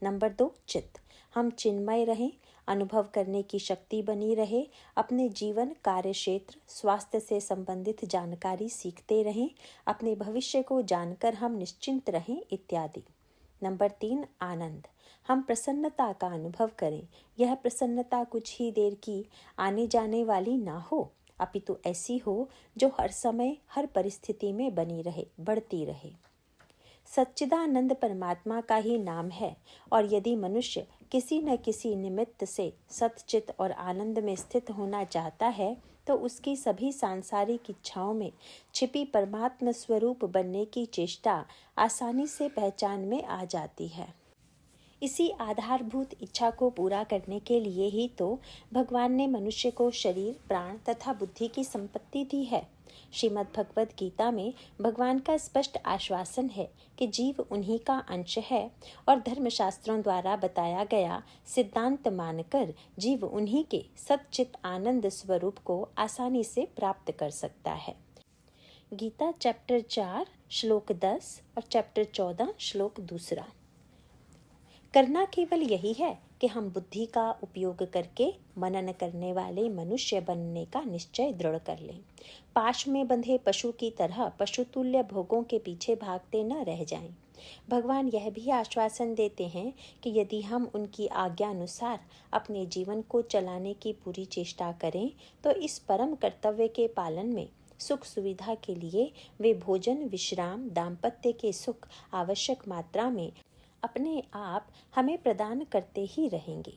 नंबर 2, चित्त, हम चिन्मय रहें, अनुभव करने की शक्ति बनी रहे, अपने जीवन, कार्य क्षेत्र, स्वास्थ्य से संबंधित जानकारी सीखते रहें, अपने भविष्य को जानकर हम निश्चिंत रहें, इत्यादि। नंबर 3, आनंद, हम प्रसन्नता का अनुभव करें, यह प्रसन्नता कुछ ही देर की आने जाने वाली ना हो, अपितु ऐसी हो जो हर समय, हर परिस्थिति में बनी रहे, बढ़ती रहे। सच्चिदानंद परमात्मा का ही नाम है, और यदि मनुष्य किसी न किसी निमित्त से सच्चित और आनंद में स्थित होना चाहता है, तो उसकी सभी सांसारिक इच्छाओं में छिपी परमात्मा स्वरूप बनने की चेष्टा आसानी से पहचान में आ जाती है। इसी आधारभूत इच्छा को पूरा करने के लिए ही तो भगवान ने मनुष्य को शरीर, प्राण तथा बुद्धि की संपत्ति दी है। श्रीमद् भगवद गीता में भगवान का स्पष्ट आश्वासन है कि जीव उन्हीं का अंश है, और धर्मशास्त्रों द्वारा बताया गया सिद्धांत मानकर जीव उन्हीं के सच्चित आनंद स्वरूप को आसानी से प्राप्त कर सकता है। गीता चैप्टर 4 श्लोक 10 और चैप्टर 14 श्लोक 2। करना केवल यही है कि हम बुद्धि का उपयोग करके मनन करने वाले मनुष्य बनने का निश्चय दृढ़ कर लें। पाश में बंधे पशु की तरह पशुतुल्य भोगों के पीछे भागते न रह जाएं। भगवान यह भी आश्वासन देते हैं कि यदि हम उनकी आज्ञा अनुसार अपने जीवन को चलाने की पूरी चेष्टा करें, तो इस परम कर्तव्य के पालन में सुख सुविधा के लिए वे भोजन, विश्राम, दाम्पत्य के सुख आवश्यक मात्रा में अपने आप हमें प्रदान करते ही रहेंगे।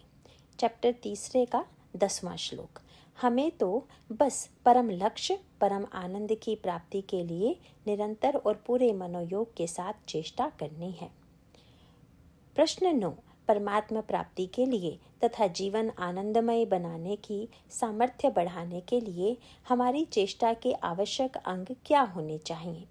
चैप्टर 3 का 10वां श्लोक, हमें तो बस परम लक्ष्य, परम आनंद की प्राप्ति के लिए निरंतर और पूरे मनोयोग के साथ चेष्टा करनी है। प्रश्न 9, परमात्मा प्राप्ति के लिए तथा जीवन आनंदमय बनाने की सामर्थ्य बढ़ाने के लिए हमारी चेष्टा के आवश्यक अंग क्या होने चाहिए?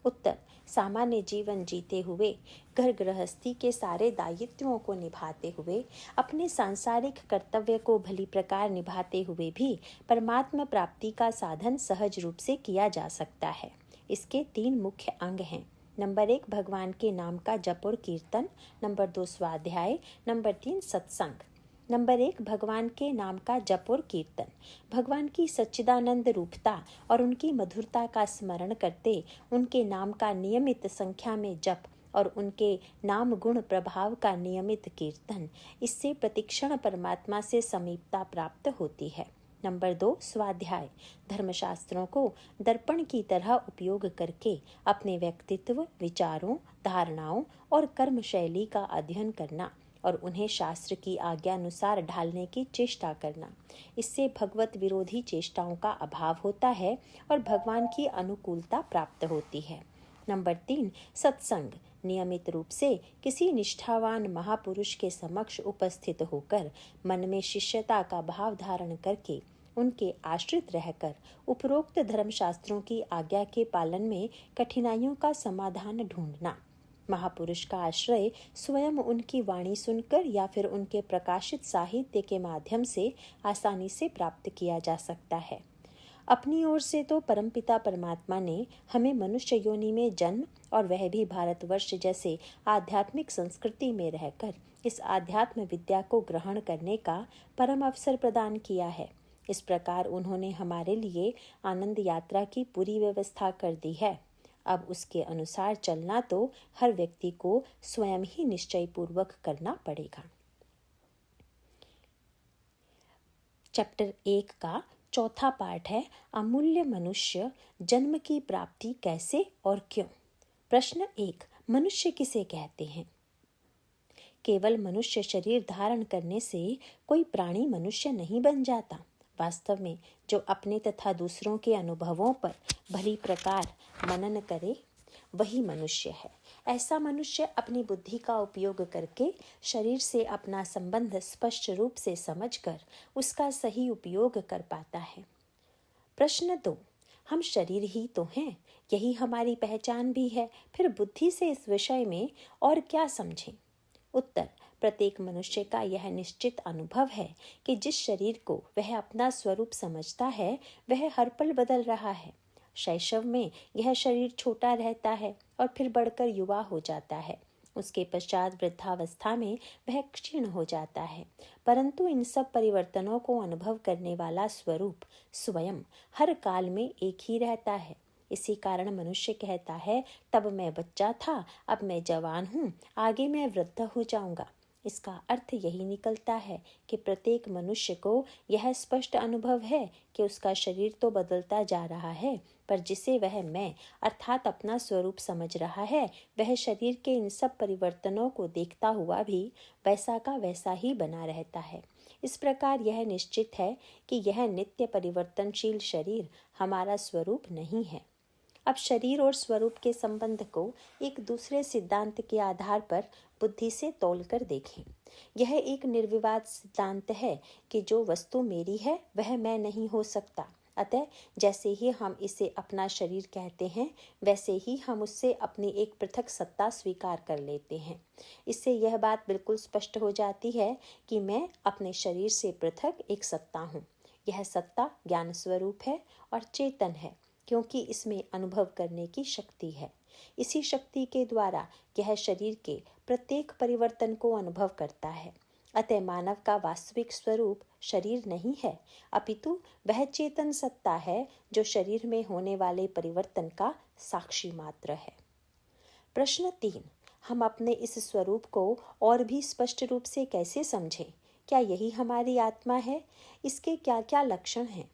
उत्तर, सामान्य जीवन जीते हुए, घर गृहस्थी के सारे दायित्वों को निभाते हुए, अपने सांसारिक कर्तव्य को भली प्रकार निभाते हुए भी परमात्मा प्राप्ति का साधन सहज रूप से किया जा सकता है। इसके 3 मुख्य अंग हैं। नंबर 1, भगवान के नाम का जप और कीर्तन। नंबर 2, स्वाध्याय। नंबर 3, सत्संग। नंबर 1, भगवान के नाम का जप और कीर्तन। भगवान की सच्चिदानंद रूपता और उनकी मधुरता का स्मरण करते, उनके नाम का नियमित संख्या में जप और उनके नाम गुण प्रभाव का नियमित कीर्तन, इससे प्रतिक्षण परमात्मा से समीपता प्राप्त होती है। नंबर 2, स्वाध्याय। धर्मशास्त्रों को दर्पण की तरह उपयोग करके अपने व्यक्तित्व, विचारों, धारणाओं और कर्म शैली का अध्ययन करना और उन्हें शास्त्र की आज्ञा अनुसार ढालने की चेष्टा करना। इससे भगवत विरोधी चेष्टाओं का अभाव होता है और भगवान की अनुकूलता प्राप्त होती है। नंबर 3, सत्संग। नियमित रूप से किसी निष्ठावान महापुरुष के समक्ष उपस्थित होकर मन में शिष्यता का भाव धारण करके उनके आश्रित रहकर उपरोक्त धर्मशास्त्रों की आज्ञा के पालन में कठिनाइयों का समाधान ढूंढना। महापुरुष का आश्रय स्वयं उनकी वाणी सुनकर या फिर उनके प्रकाशित साहित्य के माध्यम से आसानी से प्राप्त किया जा सकता है। अपनी ओर से तो परमपिता परमात्मा ने हमें मनुष्य योनि में जन्म और वह भी भारतवर्ष जैसे आध्यात्मिक संस्कृति में रहकर इस आध्यात्म विद्या को ग्रहण करने का परम अवसर प्रदान किया है। इस प्रकार उन्होंने हमारे लिए आनंद यात्रा की पूरी व्यवस्था कर दी है। अब उसके अनुसार चलना तो हर व्यक्ति को स्वयं ही निश्चय पूर्वक करना पड़ेगा। चैप्टर 1 का चौथा पाठ है अमूल्य मनुष्य जन्म की प्राप्ति कैसे और क्यों। प्रश्न 1, मनुष्य किसे कहते हैं? केवल मनुष्य शरीर धारण करने से कोई प्राणी मनुष्य नहीं बन जाता। वास्तव में जो अपने तथा दूसरों के अनुभवों पर भली प्रकार मनन करे वही मनुष्य है। ऐसा मनुष्य अपनी बुद्धि का उपयोग करके शरीर से अपना संबंध स्पष्ट रूप से समझकर उसका सही उपयोग कर पाता है। प्रश्न 2, हम शरीर ही तो हैं, यही हमारी पहचान भी है, फिर बुद्धि से इस विषय में और क्या समझें? उत्तर, प्रत्येक मनुष्य का यह निश्चित अनुभव है कि जिस शरीर को वह अपना स्वरूप समझता है वह हर पल बदल रहा है। शैशव में यह शरीर छोटा रहता है और फिर बढ़कर युवा हो जाता है। उसके पश्चात वृद्धावस्था में वह क्षीण हो जाता है, परंतु इन सब परिवर्तनों को अनुभव करने वाला स्वरूप स्वयं हर काल में एक ही रहता है। इसी कारण मनुष्य कहता है, तब मैं बच्चा था, अब मैं जवान हूँ, आगे मैं वृद्ध हो जाऊंगा। इसका अर्थ यही निकलता है कि प्रत्येक मनुष्य को यह स्पष्ट अनुभव है कि उसका शरीर तो बदलता जा रहा है, पर जिसे वह मैं अर्थात अपना स्वरूप समझ रहा है वह शरीर के इन सब परिवर्तनों को देखता हुआ भी वैसा का वैसा ही बना रहता है। इस प्रकार यह निश्चित है कि यह नित्य परिवर्तनशील शरीर हमारा स्वरूप नहीं है। अब शरीर और स्वरूप के संबंध को एक दूसरे सिद्धांत के आधार पर बुद्धि से तौलकर देखें। यह एक निर्विवाद सिद्धांत है कि जो वस्तु मेरी है वह मैं नहीं हो सकता। अतः जैसे ही हम इसे अपना शरीर कहते हैं वैसे ही हम उससे अपनी एक पृथक सत्ता स्वीकार कर लेते हैं। इससे यह बात बिल्कुल स्पष्ट हो जाती है कि मैं अपने शरीर से पृथक एक सत्ता हूँ। यह सत्ता ज्ञान स्वरूप है और चेतन है, क्योंकि इसमें अनुभव करने की शक्ति है। इसी शक्ति के द्वारा यह शरीर के प्रत्येक परिवर्तन को अनुभव करता है। अतः मानव का वास्तविक स्वरूप शरीर नहीं है, अपितु वह चेतन सत्ता है जो शरीर में होने वाले परिवर्तन का साक्षी मात्र है। प्रश्न 3, हम अपने इस स्वरूप को और भी स्पष्ट रूप से कैसे समझें? क्या यही हमारी आत्मा है? इसके क्या क्या लक्षण हैं?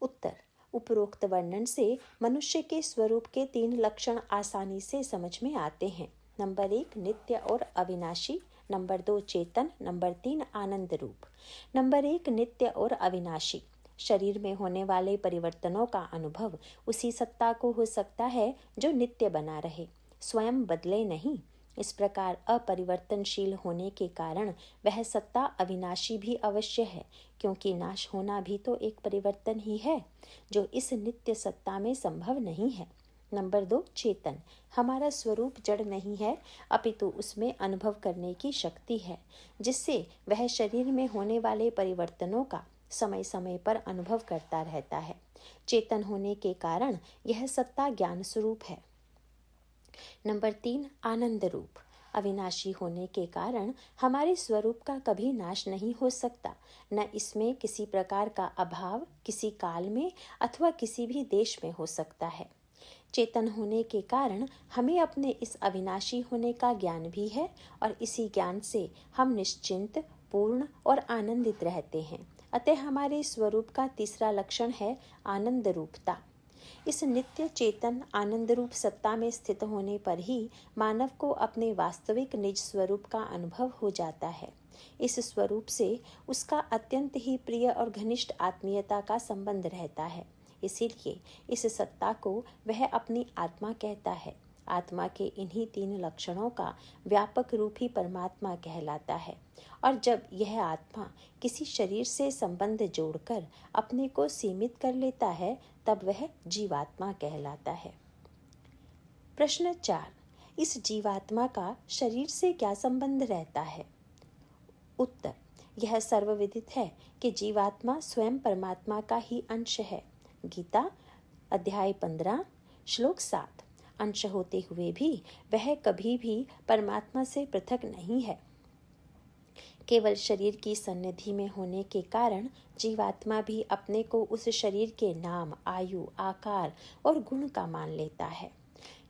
उत्तर, उपरोक्त वर्णन से मनुष्य के स्वरूप के 3 लक्षण आसानी से समझ में आते हैं। नंबर 1 नित्य और अविनाशी, नंबर 2 चेतन, नंबर 3 आनंद रूप। नंबर 1 नित्य और अविनाशी। शरीर में होने वाले परिवर्तनों का अनुभव उसी सत्ता को हो सकता है जो नित्य बना रहे, स्वयं बदले नहीं। इस प्रकार अपरिवर्तनशील होने के कारण वह सत्ता अविनाशी भी अवश्य है, क्योंकि नाश होना भी तो एक परिवर्तन ही है जो इस नित्य सत्ता में संभव नहीं है। नंबर 2 चेतन। हमारा स्वरूप जड़ नहीं है, अपितु उसमें अनुभव करने की शक्ति है, जिससे वह शरीर में होने वाले परिवर्तनों का समय समय पर अनुभव करता रहता है। चेतन होने के कारण यह सत्ता ज्ञान स्वरूप है। नंबर 3 आनंद रूप। अविनाशी होने के कारण हमारे स्वरूप का कभी नाश नहीं हो सकता, न इसमें किसी प्रकार का अभाव किसी काल में अथवा किसी भी देश में हो सकता है। चेतन होने के कारण हमें अपने इस अविनाशी होने का ज्ञान भी है और इसी ज्ञान से हम निश्चिंत, पूर्ण और आनंदित रहते हैं। अतः हमारे स्वरूप का तीसरा लक्षण है आनंद रूपता। इस नित्य चेतन आनंद रूप सत्ता में स्थित होने पर ही मानव को अपने वास्तविक निज स्वरूप का अनुभव हो जाता है। इस स्वरूप से उसका अत्यंत ही प्रिय और घनिष्ठ आत्मीयता का संबंध रहता है। इसीलिए इस सत्ता को वह अपनी आत्मा कहता है। आत्मा के इन्हीं 3 लक्षणों का व्यापक रूप ही परमात्मा कहलाता है। और जब यह आत्मा किसी शरीर से संबंध जोड़कर अपने को सीमित कर लेता है तब वह जीवात्मा कहलाता है। प्रश्न 4, इस जीवात्मा का शरीर से क्या संबंध रहता है? उत्तर, यह सर्वविदित है कि जीवात्मा स्वयं परमात्मा का ही अंश है। गीता अध्याय 15 श्लोक 7। अंश होते हुए भी वह कभी भी परमात्मा से पृथक नहीं है। केवल शरीर की सन्निधि में होने के कारण जीवात्मा भी अपने को उस शरीर के नाम, आयु, आकार और गुण का मान लेता है।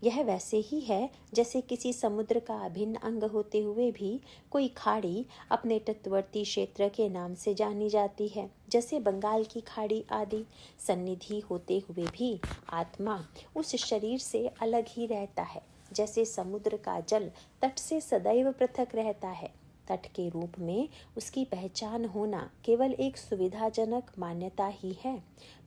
यह वैसे ही है जैसे किसी समुद्र का अभिन्न अंग होते हुए भी कोई खाड़ी अपने तटवर्ती क्षेत्र के नाम से जानी जाती है, जैसे बंगाल की खाड़ी आदि। सन्निधि होते हुए भी आत्मा उस शरीर से अलग ही रहता है, जैसे समुद्र का जल तट से सदैव पृथक रहता है। तट के रूप में उसकी पहचान होना केवल एक सुविधाजनक मान्यता ही है,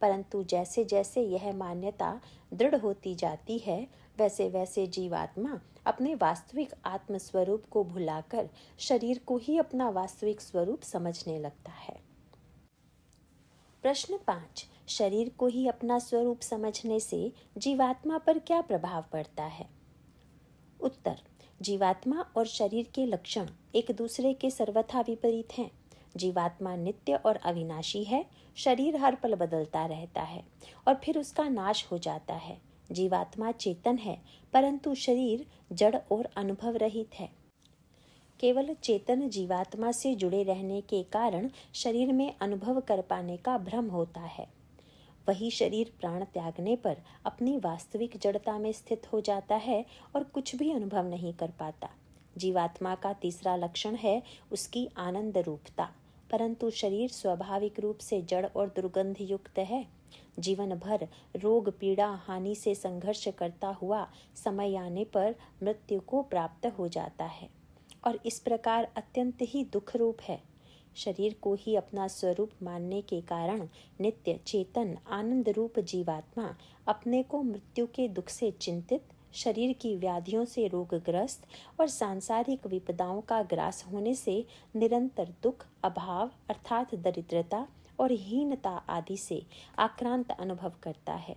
परंतु जैसे जैसे यह मान्यता दृढ़ होती जाती है वैसे वैसे जीवात्मा अपने वास्तविक आत्म स्वरूप को भुलाकर शरीर को ही अपना वास्तविक स्वरूप समझने लगता है। प्रश्न 5, शरीर को ही अपना स्वरूप समझने से जीवात्मा पर क्या प्रभाव पड़ता है? उत्तर, जीवात्मा और शरीर के लक्षण एक दूसरे के सर्वथा विपरीत हैं। जीवात्मा नित्य और अविनाशी है, शरीर हर पल बदलता रहता है और फिर उसका नाश हो जाता है। जीवात्मा चेतन है, परंतु शरीर जड़ और अनुभव रहित है। केवल चेतन जीवात्मा से जुड़े रहने के कारण शरीर में अनुभव कर पाने का भ्रम होता है। वही शरीर प्राण त्यागने पर अपनी वास्तविक जड़ता में स्थित हो जाता है और कुछ भी अनुभव नहीं कर पाता। जीवात्मा का तीसरा लक्षण है उसकी आनंद रूपता, परंतु शरीर स्वाभाविक रूप से जड़ और दुर्गंध युक्त है। जीवन भर रोग, पीड़ा, हानि से संघर्ष करता हुआ समय आने पर मृत्यु को प्राप्त हो जाता है और इस प्रकार अत्यंत ही दुख रूप है। शरीर को ही अपना स्वरूप मानने के कारण नित्य चेतन आनंद रूप जीवात्मा अपने को मृत्यु के दुख से चिंतित, शरीर की व्याधियों से रोगग्रस्त और सांसारिक विपदाओं का ग्रास होने से निरंतर दुख, अभाव अर्थात दरिद्रता और हीनता आदि से आक्रांत अनुभव करता है।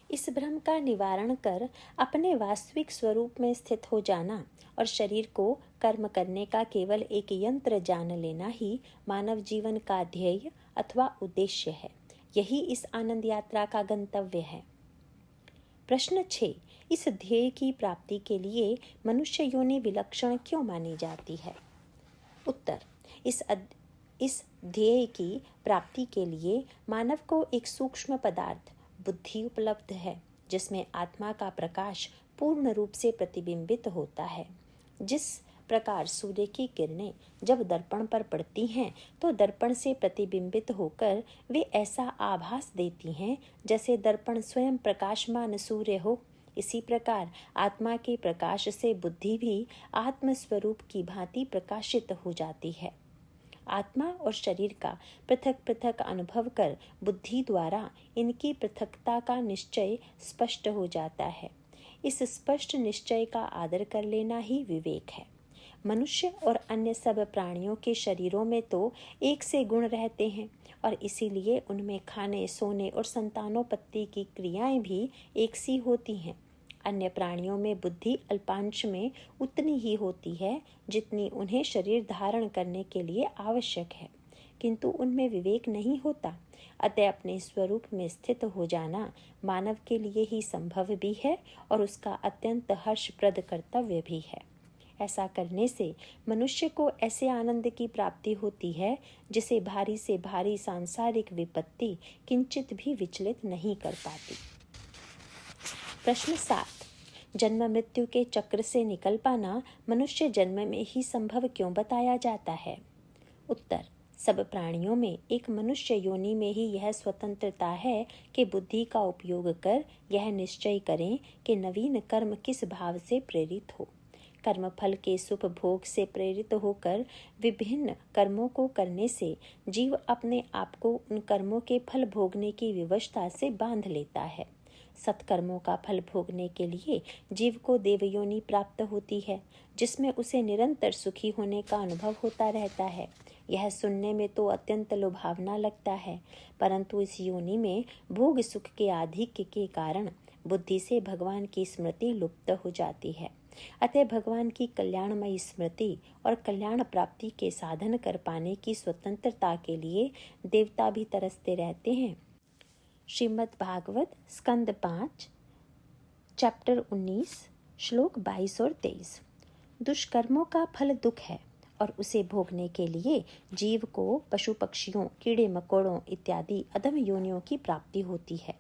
इस भ्रम का निवारण कर अपने वास्तविक स्वरूप में स्थित हो जाना और शरीर को कर्म करने का केवल एक यंत्र जान लेना ही मानव जीवन का ध्येय अथवा उद्देश्य है। यही इस आनंद यात्रा का गंतव्य है। प्रश्न 6, इस ध्येय की प्राप्ति के लिए मनुष्य योनि विलक्षण क्यों मानी जाती है? उत्तर, इस ध्येय की प्राप्ति के लिए मानव को एक सूक्ष्म पदार्थ बुद्धि उपलब्ध है, जिसमें आत्मा का प्रकाश पूर्ण रूप से प्रतिबिंबित होता है। जिस प्रकार सूर्य की किरणें जब दर्पण पर पड़ती हैं तो दर्पण से प्रतिबिंबित होकर वे ऐसा आभास देती हैं जैसे दर्पण स्वयं प्रकाशमान सूर्य हो, इसी प्रकार आत्मा के प्रकाश से बुद्धि भी आत्म स्वरूप की भांति प्रकाशित हो जाती है। आत्मा और शरीर का पृथक पृथक अनुभव कर बुद्धि द्वारा इनकी पृथकता का निश्चय स्पष्ट हो जाता है। इस स्पष्ट निश्चय का आदर कर लेना ही विवेक है। मनुष्य और अन्य सब प्राणियों के शरीरों में तो एक से गुण रहते हैं और इसीलिए उनमें खाने, सोने और संतानोत्पत्ति की क्रियाएं भी एक सी होती हैं। अन्य प्राणियों में बुद्धि अल्पांश में उतनी ही होती है जितनी उन्हें शरीर धारण करने के लिए आवश्यक है, किंतु उनमें विवेक नहीं होता। अतः अपने स्वरूप में स्थित हो जाना मानव के लिए ही संभव भी है और उसका अत्यंत हर्षप्रद कर्तव्य भी है। ऐसा करने से मनुष्य को ऐसे आनंद की प्राप्ति होती है जिसे भारी से भारी सांसारिक विपत्ति किंचित भी विचलित नहीं कर पाती। प्रश्न 7, जन्म मृत्यु के चक्र से निकल पाना मनुष्य जन्म में ही संभव क्यों बताया जाता है? उत्तर, सब प्राणियों में एक मनुष्य योनि में ही यह स्वतंत्रता है कि बुद्धि का उपयोग कर यह निश्चय करें कि नवीन कर्म किस भाव से प्रेरित हो। कर्म फल के सुख भोग से प्रेरित होकर विभिन्न कर्मों को करने से जीव अपने आप को उन कर्मों के फल भोगने की विवशता से बांध लेता है। सत्कर्मों का फल भोगने के लिए जीव को देवयोनि प्राप्त होती है, जिसमें उसे निरंतर सुखी होने का अनुभव होता रहता है। यह सुनने में तो अत्यंत लुभावना लगता है, परंतु इस योनि में भोग सुख के आधिक्य के कारण बुद्धि से भगवान की स्मृति लुप्त हो जाती है। अतः भगवान की कल्याणमयी स्मृति और कल्याण प्राप्ति के साधन कर पाने की स्वतंत्रता के लिए देवता भी तरसते रहते हैं। श्रीमद् भागवत स्कंद 5 चैप्टर 19 श्लोक 22 और 23। दुष्कर्मों का फल दुख है और उसे भोगने के लिए जीव को पशु पक्षियों, कीड़े मकोड़ों इत्यादि अधम योनियों की प्राप्ति होती है।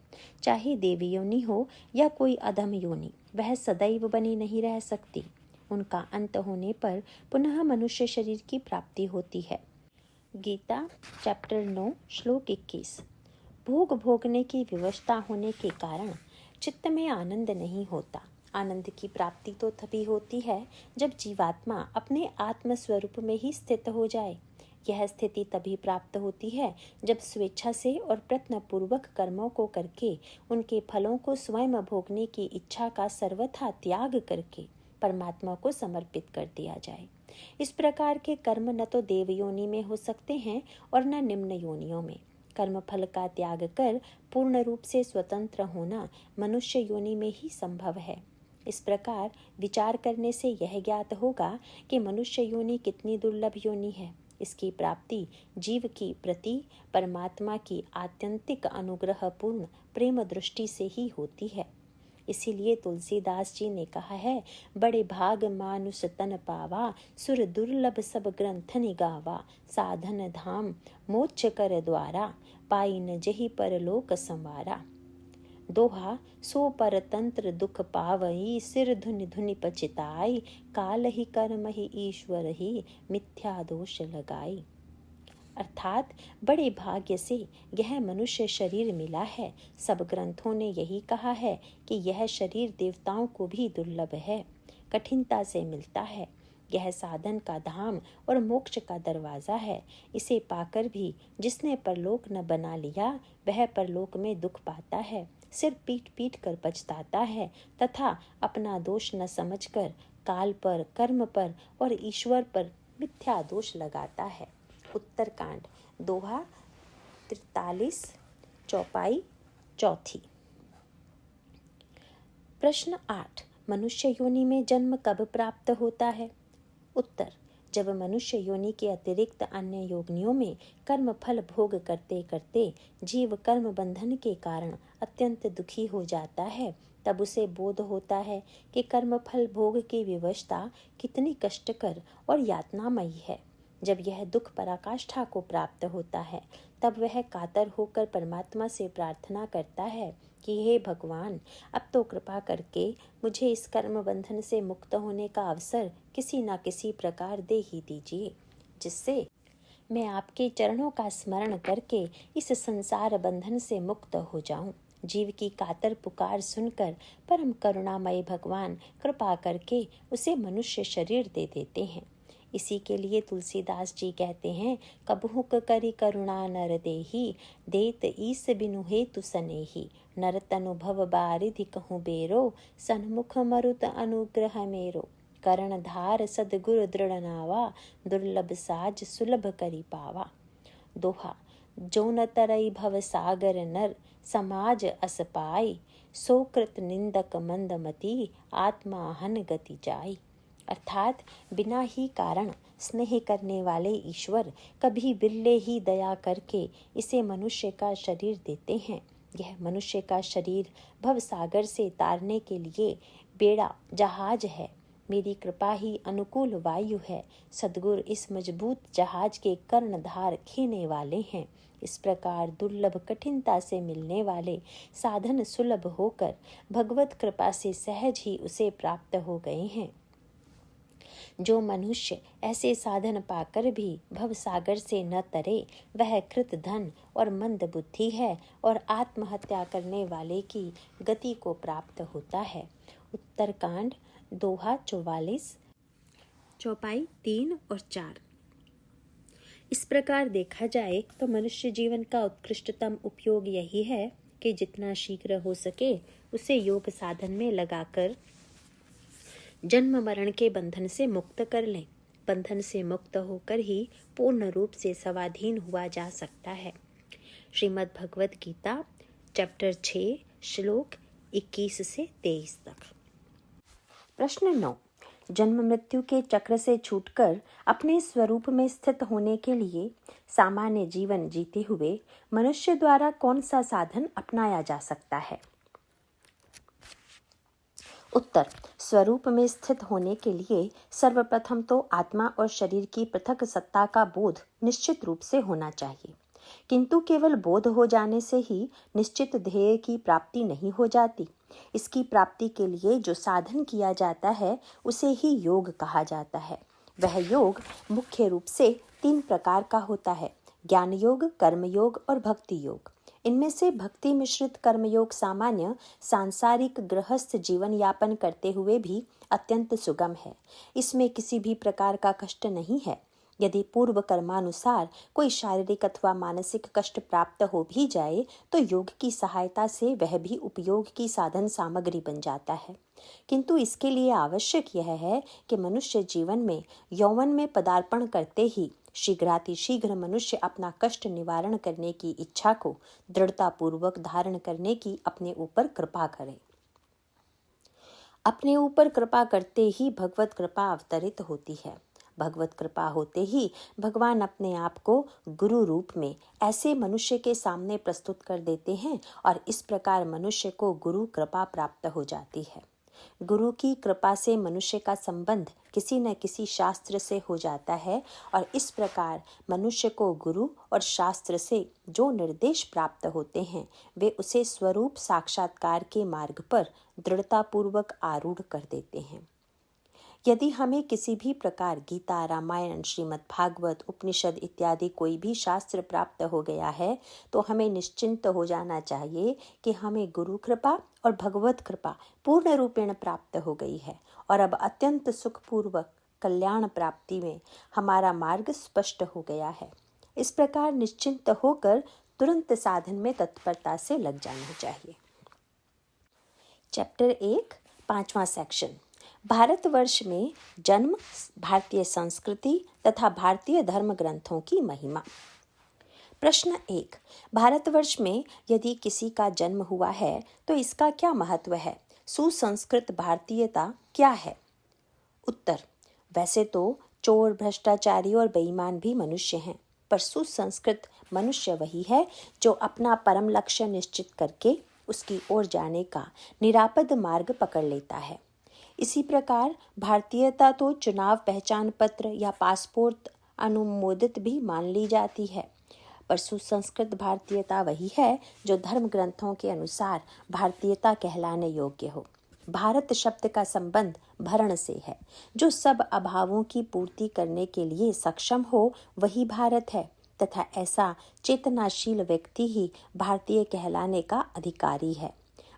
चाहे देवी योनि हो या कोई अधम योनि, वह सदैव बनी नहीं रह सकती। उनका अंत होने पर पुनः मनुष्य शरीर की प्राप्ति होती है। गीता चैप्टर 9 श्लोक 21। भोग भोगने की विवशता होने के कारण चित्त में आनंद नहीं होता। आनंद की प्राप्ति तो तभी होती है जब जीवात्मा अपने आत्म स्वरूप में ही स्थित हो जाए। यह स्थिति तभी प्राप्त होती है जब स्वेच्छा से और प्रयत्न पूर्वक कर्मों को करके उनके फलों को स्वयं भोगने की इच्छा का सर्वथा त्याग करके परमात्मा को समर्पित कर दिया जाए। इस प्रकार के कर्म न तो देव योनि में हो सकते हैं और न निम्न योनियों में। कर्म फल का त्याग कर पूर्ण रूप से स्वतंत्र होना मनुष्य योनि में ही संभव है। इस प्रकार विचार करने से यह ज्ञात होगा कि मनुष्य योनि कितनी दुर्लभ योनि है। इसकी प्राप्ति जीव की प्रति परमात्मा की आत्यंतिक अनुग्रहपूर्ण प्रेम दृष्टि से ही होती है। इसीलिए तुलसीदास जी ने कहा है, बड़े भाग मानुष तन पावा, सुर दुर्लभ सब ग्रंथ निगावा, साधन धाम मोक्ष कर द्वारा, पाई न जही परलोक संवारा। दोहा सो परतंत्र दुख पावई, सिर धुनि धुनि पचिताई, काल ही कर्म ही ईश्वर ही, मिथ्या दोष लगाई। अर्थात बड़े भाग्य से यह मनुष्य शरीर मिला है। सब ग्रंथों ने यही कहा है कि यह शरीर देवताओं को भी दुर्लभ है, कठिनता से मिलता है। यह साधन का धाम और मोक्ष का दरवाजा है। इसे पाकर भी जिसने परलोक न बना लिया, वह परलोक में दुख पाता है, सिर पीट पीट कर पछताता है तथा अपना दोष न समझकर काल पर, कर्म पर और ईश्वर पर मिथ्या दोष लगाता है। उत्तरकांड दोहा 43 चौपाई चौथी। प्रश्न 8। मनुष्य योनि में जन्म कब प्राप्त होता है? उत्तर, जब मनुष्य योनि के अतिरिक्त अन्य योनियों में कर्म फल भोग करते करते जीव कर्म बंधन के कारण अत्यंत दुखी हो जाता है, तब उसे बोध होता है कि कर्म फल भोग की विवशता कितनी कष्टकर और यातनामयी है। जब यह दुख पराकाष्ठा को प्राप्त होता है, तब वह कातर होकर परमात्मा से प्रार्थना करता है कि हे भगवान, अब तो कृपा करके मुझे इस कर्म बंधन से मुक्त होने का अवसर किसी न किसी प्रकार दे ही दीजिए, जिससे मैं आपके चरणों का स्मरण करके इस संसार बंधन से मुक्त हो जाऊं। जीव की कातर पुकार सुनकर परम करुणामय भगवान कृपा करके उसे मनुष्य शरीर दे देते हैं। इसी के लिए तुलसीदास जी कहते हैं, कबहुक करि करुणा नर देही, देत ईस बिनु हेतु सनेही, नर तनुभव बारिधि कहूँ बेरो, सन्मुख मरुत अनुग्रह मेरो, करण धार सदगुरु दृढ़ नावा, दुर्लभ साज सुलभ करि पावा। दोहा जो न तरई भव सागर नर, समाज अस पाई, सोकृत निंदक मंदमती, आत्मा हन गति जाई। अर्थात बिना ही कारण स्नेह करने वाले ईश्वर कभी बिरले ही दया करके इसे मनुष्य का शरीर देते हैं। यह मनुष्य का शरीर भव सागर से तारने के लिए बेड़ा जहाज है। मेरी कृपा ही अनुकूल वायु है। सद्गुरु इस मजबूत जहाज के कर्णधार खेने वाले हैं। इस प्रकार दुर्लभ कठिनता से मिलने वाले साधन सुलभ होकर भगवत कृपा से सहज ही उसे प्राप्त हो गए हैं। जो मनुष्य ऐसे साधन पाकर भी भव सागर से न तरे, वह कृत धन और मंद बुद्धि है और आत्महत्या करने वाले की गति को प्राप्त होता है। उत्तरकांड दोहा 44 चौपाई 3 और 4। इस प्रकार देखा जाए तो मनुष्य जीवन का उत्कृष्टतम उपयोग यही है कि जितना शीघ्र हो सके उसे योग साधन में लगाकर जन्म मरण के बंधन से मुक्त कर लें। बंधन से मुक्त होकर ही पूर्ण रूप से स्वाधीन हुआ जा सकता है। श्रीमद् भगवत गीता चैप्टर 6 श्लोक 21 से 23 तक। प्रश्न 9। जन्म मृत्यु के चक्र से छूटकर अपने स्वरूप में स्थित होने के लिए सामान्य जीवन जीते हुए मनुष्य द्वारा कौन सा साधन अपनाया जा सकता है? उत्तर। स्वरूप में स्थित होने के लिए सर्वप्रथम तो आत्मा और शरीर की पृथक सत्ता का बोध निश्चित रूप से होना चाहिए, किंतु केवल बोध हो जाने से ही निश्चित ध्येय की प्राप्ति नहीं हो जाती। इसकी प्राप्ति के लिए जो साधन किया जाता है उसे ही योग कहा जाता है। वह योग मुख्य रूप से 3 प्रकार का होता है: ज्ञान योग, कर्म योग और भक्ति योग। इनमें से भक्ति मिश्रित कर्मयोग सामान्य सांसारिक गृहस्थ जीवन यापन करते हुए भी अत्यंत सुगम है। इसमें किसी भी प्रकार का कष्ट नहीं है। यदि पूर्व कर्मानुसार कोई शारीरिक अथवा मानसिक कष्ट प्राप्त हो भी जाए तो योग की सहायता से वह भी उपयोग की साधन सामग्री बन जाता है। किंतु इसके लिए आवश्यक यह है कि मनुष्य जीवन में यौवन में पदार्पण करते ही शीघ्रातिशीघ्र मनुष्य अपना कष्ट निवारण करने की इच्छा को दृढ़तापूर्वक धारण करने की अपने ऊपर कृपा करे। अपने ऊपर कृपा करते ही भगवत कृपा अवतरित होती है। भगवत कृपा होते ही भगवान अपने आप को गुरु रूप में ऐसे मनुष्य के सामने प्रस्तुत कर देते हैं और इस प्रकार मनुष्य को गुरु कृपा प्राप्त हो जाती है। गुरु की कृपा से मनुष्य का संबंध किसी न किसी शास्त्र से हो जाता है और इस प्रकार मनुष्य को गुरु और शास्त्र से जो निर्देश प्राप्त होते हैं वे उसे स्वरूप साक्षात्कार के मार्ग पर दृढ़तापूर्वक आरूढ़ कर देते हैं। यदि हमें किसी भी प्रकार गीता, रामायण, श्रीमद् भागवत, उपनिषद इत्यादि कोई भी शास्त्र प्राप्त हो गया है तो हमें निश्चिंत हो जाना चाहिए कि हमें गुरु कृपा और भगवत कृपा पूर्ण रूपेण प्राप्त हो गई है और अब अत्यंत सुखपूर्वक कल्याण प्राप्ति में हमारा मार्ग स्पष्ट हो गया है। इस प्रकार निश्चिंत होकर तुरंत साधन में तत्परता से लग जाना चाहिए। चैप्टर 1 5वां सेक्शन। भारतवर्ष में जन्म, भारतीय संस्कृति तथा भारतीय धर्म ग्रंथों की महिमा। प्रश्न 1। भारतवर्ष में यदि किसी का जन्म हुआ है तो इसका क्या महत्व है? सुसंस्कृत भारतीयता क्या है? उत्तर। वैसे तो चोर, भ्रष्टाचारी और बेईमान भी मनुष्य हैं, पर सुसंस्कृत मनुष्य वही है जो अपना परम लक्ष्य निश्चित करके उसकी ओर जाने का निरापद मार्ग पकड़ लेता है। इसी प्रकार भारतीयता तो चुनाव पहचान पत्र या पासपोर्ट अनुमोदित भी मान ली जाती है, पर सुसंस्कृत भारतीयता वही है जो धर्म ग्रंथों के अनुसार भारतीयता कहलाने योग्य हो। भारत शब्द का संबंध भरण से है। जो सब अभावों की पूर्ति करने के लिए सक्षम हो वही भारत है तथा ऐसा चेतनाशील व्यक्ति ही भारतीय कहलाने का अधिकारी है।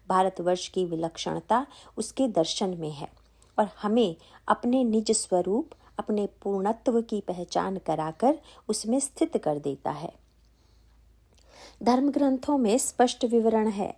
भारतवर्ष की विलक्षणता उसके दर्शन में है और हमें अपने निज स्वरूप, अपने पूर्णत्व की पहचान कराकर उसमें स्थित कर देता है। धर्म ग्रंथों में स्पष्ट विवरण है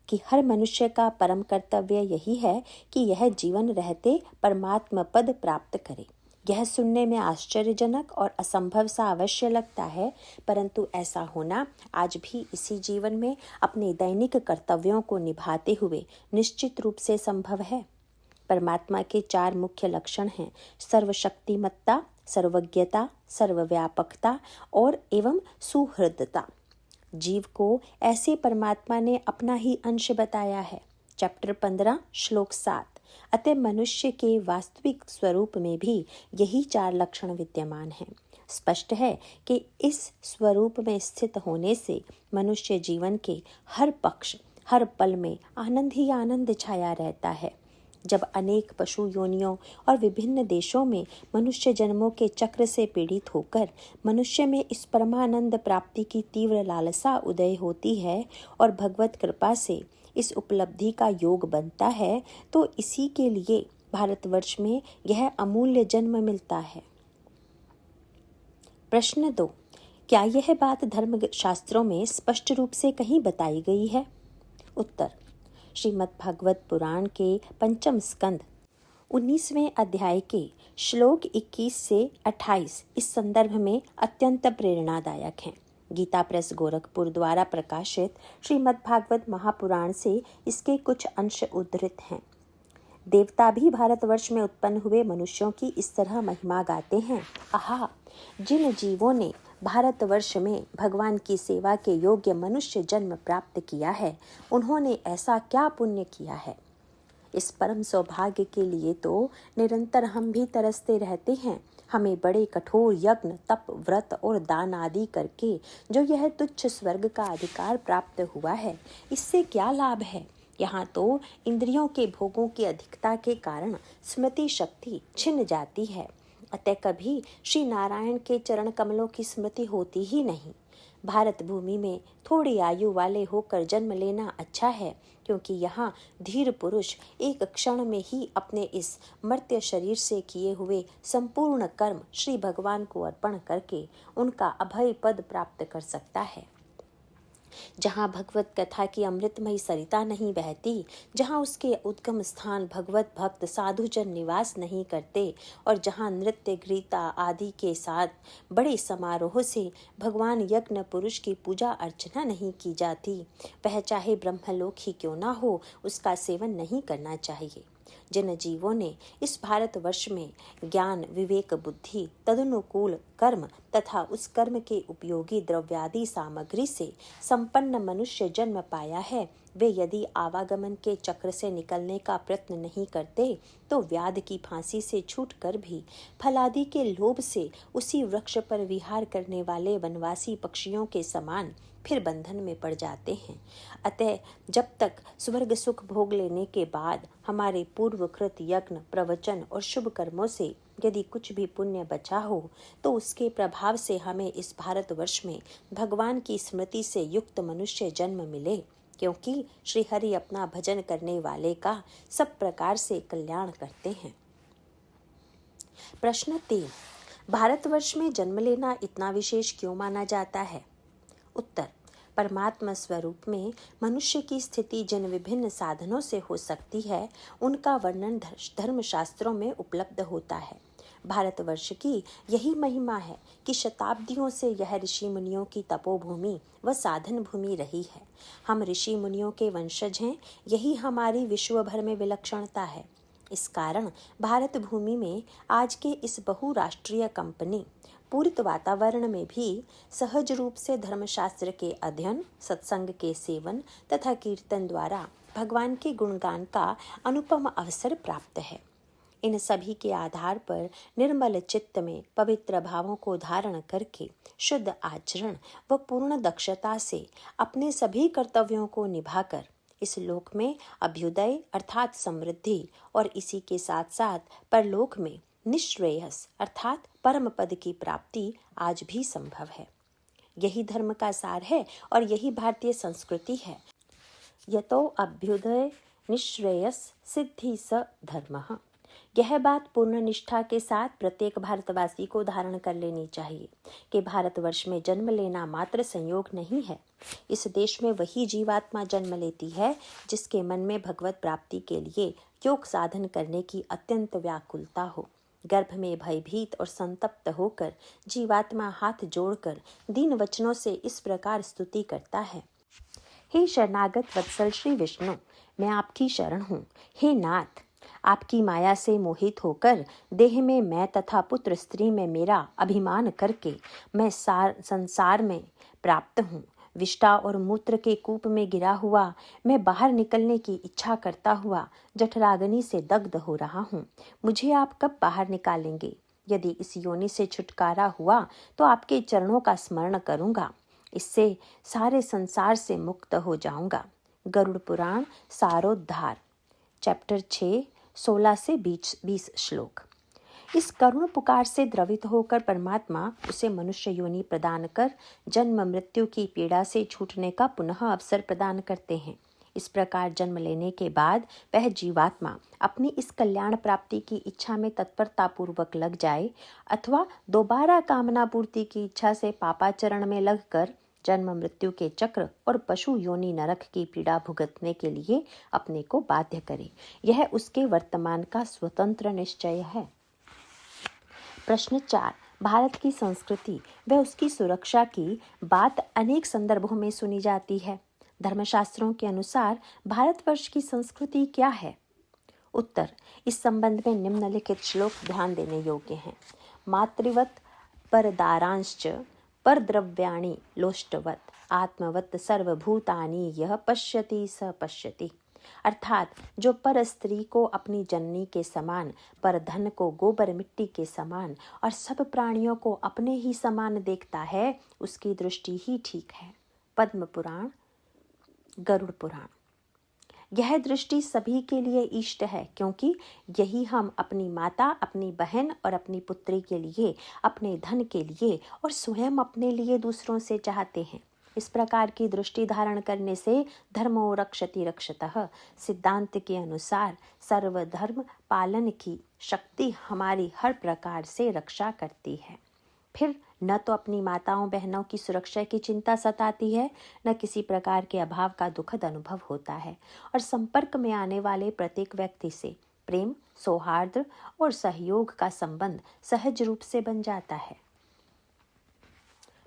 कि हर मनुष्य का परम कर्तव्य यही है कि यह जीवन रहते परमात्म पद प्राप्त करे। यह सुनने में आश्चर्यजनक और असंभव सा अवश्य लगता है, परंतु ऐसा होना आज भी इसी जीवन में अपने दैनिक कर्तव्यों को निभाते हुए निश्चित रूप से संभव है। परमात्मा के 4 मुख्य लक्षण हैं: सर्वशक्तिमत्ता, सर्वज्ञता, सर्वव्यापकता और एवं सुहृदता। जीव को ऐसे परमात्मा ने अपना ही अंश बताया है। चैप्टर 15 श्लोक 7। अतः मनुष्य के वास्तविक स्वरूप में भी यही 4 लक्षण विद्यमान हैं। स्पष्ट है कि इस स्वरूप में स्थित होने से मनुष्य जीवन के हर पक्ष, हर पल में आनंद ही आनंद छाया रहता है। जब अनेक पशु योनियों और विभिन्न देशों में मनुष्य जन्मों के चक्र से पीड़ित होकर मनुष्य में इस परमानंद प्राप्ति की तीव्र लालसा उदय होती है और भगवत कृपा से इस उपलब्धि का योग बनता है, तो इसी के लिए भारतवर्ष में यह अमूल्य जन्म मिलता है। प्रश्न 2। क्या यह बात धर्म शास्त्रों में स्पष्ट रूप से कहीं बताई गई है? उत्तर। श्रीमद् भागवत पुराण के पंचम स्कंद 19वें अध्याय के श्लोक 21 से 28 इस संदर्भ में अत्यंत प्रेरणादायक हैं। गीता प्रेस गोरखपुर द्वारा प्रकाशित श्रीमद् भागवत महापुराण से इसके कुछ अंश उद्धृत हैं। देवता भी भारतवर्ष में उत्पन्न हुए मनुष्यों की इस तरह महिमा गाते हैं। आहा, जिन जीवों ने भारतवर्ष में भगवान की सेवा के योग्य मनुष्य जन्म प्राप्त किया है, उन्होंने ऐसा क्या पुण्य किया है। इस परम सौभाग्य के लिए तो निरंतर हम भी तरसते रहते हैं। हमें बड़े कठोर यज्ञ, तप, व्रत और दान आदि करके जो यह तुच्छ स्वर्ग का अधिकार प्राप्त हुआ है, इससे क्या लाभ है। यहाँ तो इंद्रियों के भोगों की अधिकता के कारण स्मृति शक्ति छिन जाती है। अतः कभी श्री नारायण के चरण कमलों की स्मृति होती ही नहीं। भारत भूमि में थोड़ी आयु वाले होकर जन्म लेना अच्छा है, क्योंकि यहाँ धीर पुरुष एक क्षण में ही अपने इस मर्त्य शरीर से किए हुए संपूर्ण कर्म श्री भगवान को अर्पण करके उनका अभय पद प्राप्त कर सकता है। जहाँ भगवत कथा की अमृतमयी सरिता नहीं बहती, जहाँ उसके उद्गम स्थान भगवत भक्त साधुजन निवास नहीं करते और जहाँ नृत्य गीता आदि के साथ बड़े समारोह से भगवान यज्ञ पुरुष की पूजा अर्चना नहीं की जाती, वह चाहे ब्रह्मलोक ही क्यों ना हो, उसका सेवन नहीं करना चाहिए। जिन जीवों ने इस भारतवर्ष में ज्ञान, विवेक, बुद्धि, तदनुकूल कर्म तथा उस कर्म के उपयोगी द्रव्यादि सामग्री से संपन्न मनुष्य जन्म पाया है, वे यदि आवागमन के चक्र से निकलने का प्रयत्न नहीं करते, तो व्याध की फांसी से छूटकर भी फलादि के लोभ से उसी वृक्ष पर विहार करने वाले वनवासी पक्षियों के समान फिर बंधन में पड़ जाते हैं। अतः जब तक स्वर्ग सुख भोग लेने के बाद हमारे पूर्वकृत यज्ञ, प्रवचन और शुभ कर्मों से यदि कुछ भी पुण्य बचा हो, तो उसके प्रभाव से हमें इस भारतवर्ष में भगवान की स्मृति से युक्त मनुष्य जन्म मिले, क्योंकि श्री हरि अपना भजन करने वाले का सब प्रकार से कल्याण करते हैं। प्रश्न 3, भारतवर्ष में जन्म लेना इतना विशेष क्यों माना जाता है। उत्तर, परमात्मा स्वरूप में मनुष्य की स्थिति जिन विभिन्न साधनों से हो सकती है, उनका वर्णन धर्मशास्त्रों में उपलब्ध होता है। भारतवर्ष की यही महिमा है कि शताब्दियों से यह ऋषि मुनियों की तपोभूमि व साधन भूमि रही है। हम ऋषि मुनियों के वंशज हैं, यही हमारी विश्व भर में विलक्षणता है। इस कारण भारत भूमि में आज के इस बहुराष्ट्रीय कंपनी पूरित वातावरण में भी सहज रूप से धर्मशास्त्र के अध्ययन, सत्संग के सेवन तथा कीर्तन द्वारा भगवान के गुणगान का अनुपम अवसर प्राप्त है। इन सभी के आधार पर निर्मल चित्त में पवित्र भावों को धारण करके शुद्ध आचरण व पूर्ण दक्षता से अपने सभी कर्तव्यों को निभाकर इस लोक में अभ्युदय अर्थात समृद्धि और इसी के साथ साथ परलोक में निश्रेयस अर्थात परम पद की प्राप्ति आज भी संभव है। यही धर्म का सार है और यही भारतीय संस्कृति है। यतो अभ्युदय निश्रेयस सिद्धि स धर्मः। यह बात पूर्ण निष्ठा के साथ प्रत्येक भारतवासी को धारण कर लेनी चाहिए कि भारतवर्ष में जन्म लेना मात्र संयोग नहीं है। इस देश में वही जीवात्मा जन्म लेती है जिसके मन में भगवत प्राप्ति के लिए योग साधन करने की अत्यंत व्याकुलता हो। गर्भ में भयभीत और संतप्त होकर जीवात्मा हाथ जोड़कर दीन वचनों से इस प्रकार स्तुति करता है। हे शरणागत वत्सल श्री विष्णु, मैं आपकी शरण हूँ। हे नाथ, आपकी माया से मोहित होकर देह में मैं तथा पुत्र स्त्री में मेरा अभिमान करके मैं संसार में प्राप्त हूँ। विष्टा और मूत्र के कूप में गिरा हुआ मैं बाहर निकलने की इच्छा करता हुआ जठराग्नि से दग्ध हो रहा हूँ। मुझे आप कब बाहर निकालेंगे? यदि इस योनि से छुटकारा हुआ तो आपके चरणों का स्मरण करूँगा, इससे सारे संसार से मुक्त हो जाऊँगा। गरुड़ पुराण सारोद्धार चैप्टर 6 16 से 20 श्लोक। इस करुण पुकार से द्रवित होकर परमात्मा उसे मनुष्य योनि प्रदान कर जन्म मृत्यु की पीड़ा से छूटने का पुनः अवसर प्रदान करते हैं। इस प्रकार जन्म लेने के बाद वह जीवात्मा अपनी इस कल्याण प्राप्ति की इच्छा में तत्परता पूर्वक लग जाए अथवा दोबारा कामना पूर्ति की इच्छा से पापाचरण में लगकर जन्म मृत्यु के चक्र और पशु योनि नरक की पीड़ा भुगतने के लिए अपने को बाध्य करे। यह उसके वर्तमान का स्वतंत्र निश्चय है। प्रश्न 4। भारत की संस्कृति व उसकी सुरक्षा की बात अनेक संदर्भों में सुनी जाती है। धर्मशास्त्रों के अनुसार भारतवर्ष की संस्कृति क्या है? उत्तर। इस संबंध में निम्नलिखित श्लोक ध्यान देने योग्य हैं। मातृवत परदारांश्च परद्रव्याणि लोष्टवत आत्मवत सर्वभूतानि यह पश्यति स पश्यति। अर्थात जो पर स्त्री को अपनी जननी के समान, पर धन को गोबर मिट्टी के समान और सब प्राणियों को अपने ही समान देखता है, उसकी दृष्टि ही ठीक है। पद्म पुराण, गरुड़ पुराण। यह दृष्टि सभी के लिए इष्ट है, क्योंकि यही हम अपनी माता, अपनी बहन और अपनी पुत्री के लिए, अपने धन के लिए और स्वयं अपने लिए दूसरों से चाहते हैं। इस प्रकार की दृष्टि धारण करने से धर्मो रक्षति रक्षतः सिद्धांत के अनुसार सर्वधर्म पालन की शक्ति हमारी हर प्रकार से रक्षा करती है। फिर न तो अपनी माताओं बहनों की सुरक्षा की चिंता सताती है, न किसी प्रकार के अभाव का दुखद अनुभव होता है, और संपर्क में आने वाले प्रत्येक व्यक्ति से प्रेम, सौहार्द और सहयोग का संबंध सहज रूप से बन जाता है।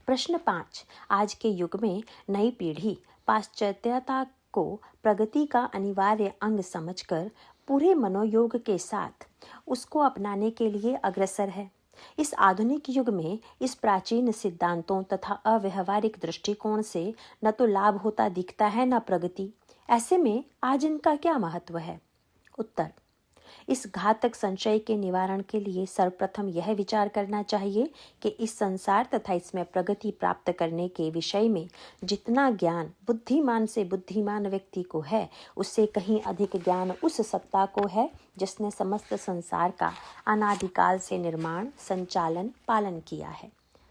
प्रश्न 5। आज के युग में नई पीढ़ी पाश्चात्यता को प्रगति का अनिवार्य अंग समझकर पूरे मनोयोग के साथ उसको अपनाने के लिए अग्रसर है। इस आधुनिक युग में इस प्राचीन सिद्धांतों तथा अव्यवहारिक दृष्टिकोण से न तो लाभ होता दिखता है, न प्रगति। ऐसे में आज इनका क्या महत्व है? उत्तर। इस घातक संशय के निवारण के लिए सर्वप्रथम यह विचार करना चाहिए कि इस संसार तथा इसमें प्रगति प्राप्त करने के विषय में जितना ज्ञान बुद्धिमान से बुद्धिमान व्यक्ति को है, उससे कहीं अधिक ज्ञान उस सत्ता को है जिसने समस्त संसार का अनादिकाल से निर्माण, संचालन, पालन किया है।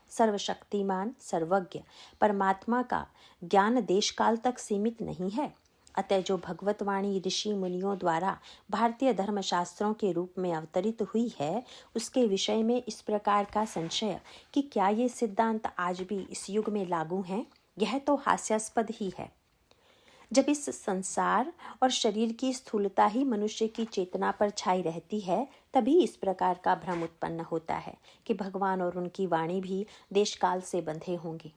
सर्वशक्तिमान, सर्वज्ञ परमात्मा का ज्ञान देश काल तक सीमित नहीं है। अतः जो भगवतवाणी ऋषि मुनियों द्वारा भारतीय धर्मशास्त्रों के रूप में अवतरित हुई है, उसके विषय में इस प्रकार का संशय कि क्या ये सिद्धांत आज भी इस युग में लागू हैं, यह तो हास्यास्पद ही है। जब इस संसार और शरीर की स्थूलता ही मनुष्य की चेतना पर छाई रहती है, तभी इस प्रकार का भ्रम उत्पन्न होता है कि भगवान और उनकी वाणी भी देशकाल से बंधे होंगे।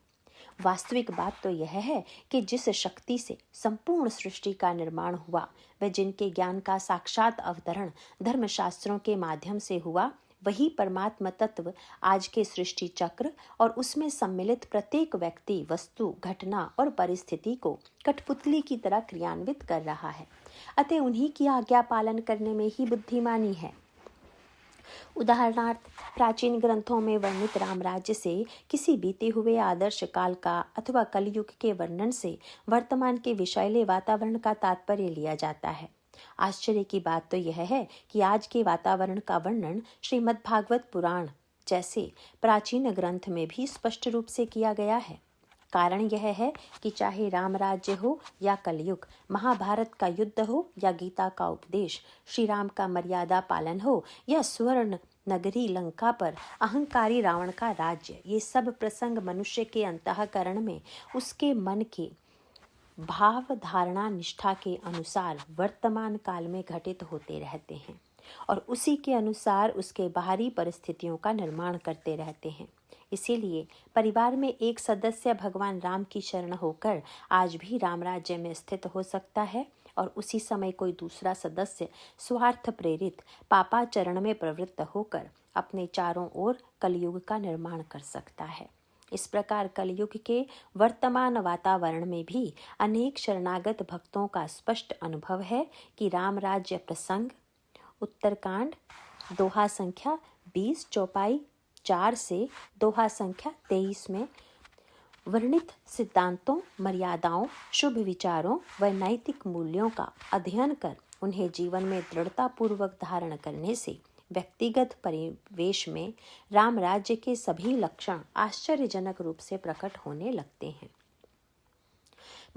वास्तविक बात तो यह है कि जिस शक्ति से संपूर्ण सृष्टि का निर्माण हुआ, वह जिनके ज्ञान का साक्षात अवतरण धर्मशास्त्रों के माध्यम से हुआ, वही परमात्मा तत्व आज के सृष्टि चक्र और उसमें सम्मिलित प्रत्येक व्यक्ति, वस्तु, घटना और परिस्थिति को कठपुतली की तरह क्रियान्वित कर रहा है। अतः उन्हीं की आज्ञा पालन करने में ही बुद्धिमानी है। उदाहरणार्थ, प्राचीन ग्रंथों में वर्णित राम राज्य से किसी बीते हुए आदर्श काल का अथवा कलयुग के वर्णन से वर्तमान के विषैले वातावरण का तात्पर्य लिया जाता है। आश्चर्य की बात तो यह है कि आज के वातावरण का वर्णन श्रीमद्भागवत पुराण जैसे प्राचीन ग्रंथ में भी स्पष्ट रूप से किया गया है। कारण यह है कि चाहे राम राज्य हो या कलयुग, महाभारत का युद्ध हो या गीता का उपदेश, श्री राम का मर्यादा पालन हो या स्वर्ण नगरी लंका पर अहंकारी रावण का राज्य, ये सब प्रसंग मनुष्य के अंतःकरण में उसके मन के भाव धारणा निष्ठा के अनुसार वर्तमान काल में घटित होते रहते हैं और उसी के अनुसार उसके बाहरी परिस्थितियों का निर्माण करते रहते हैं। इसीलिए परिवार में एक सदस्य भगवान राम की शरण होकर आज भी राम राज्य में स्थित हो सकता है और उसी समय कोई दूसरा सदस्य स्वार्थ प्रेरित पापाचरण में प्रवृत्त होकर अपने चारों ओर कलयुग का निर्माण कर सकता है। इस प्रकार कलयुग के वर्तमान वातावरण में भी अनेक शरणागत भक्तों का स्पष्ट अनुभव है कि राम राज्य प्रसंग उत्तरकांड दोहा संख्या 20 चौपाई 4 से दोहा संख्या 23 में वर्णित सिद्धांतों, मर्यादाओं, शुभ विचारों व नैतिक मूल्यों का अध्ययन कर उन्हें जीवन में दृढ़ता पूर्वक धारण करने से व्यक्तिगत परिवेश में राम राज्य के सभी लक्षण आश्चर्यजनक रूप से प्रकट होने लगते हैं।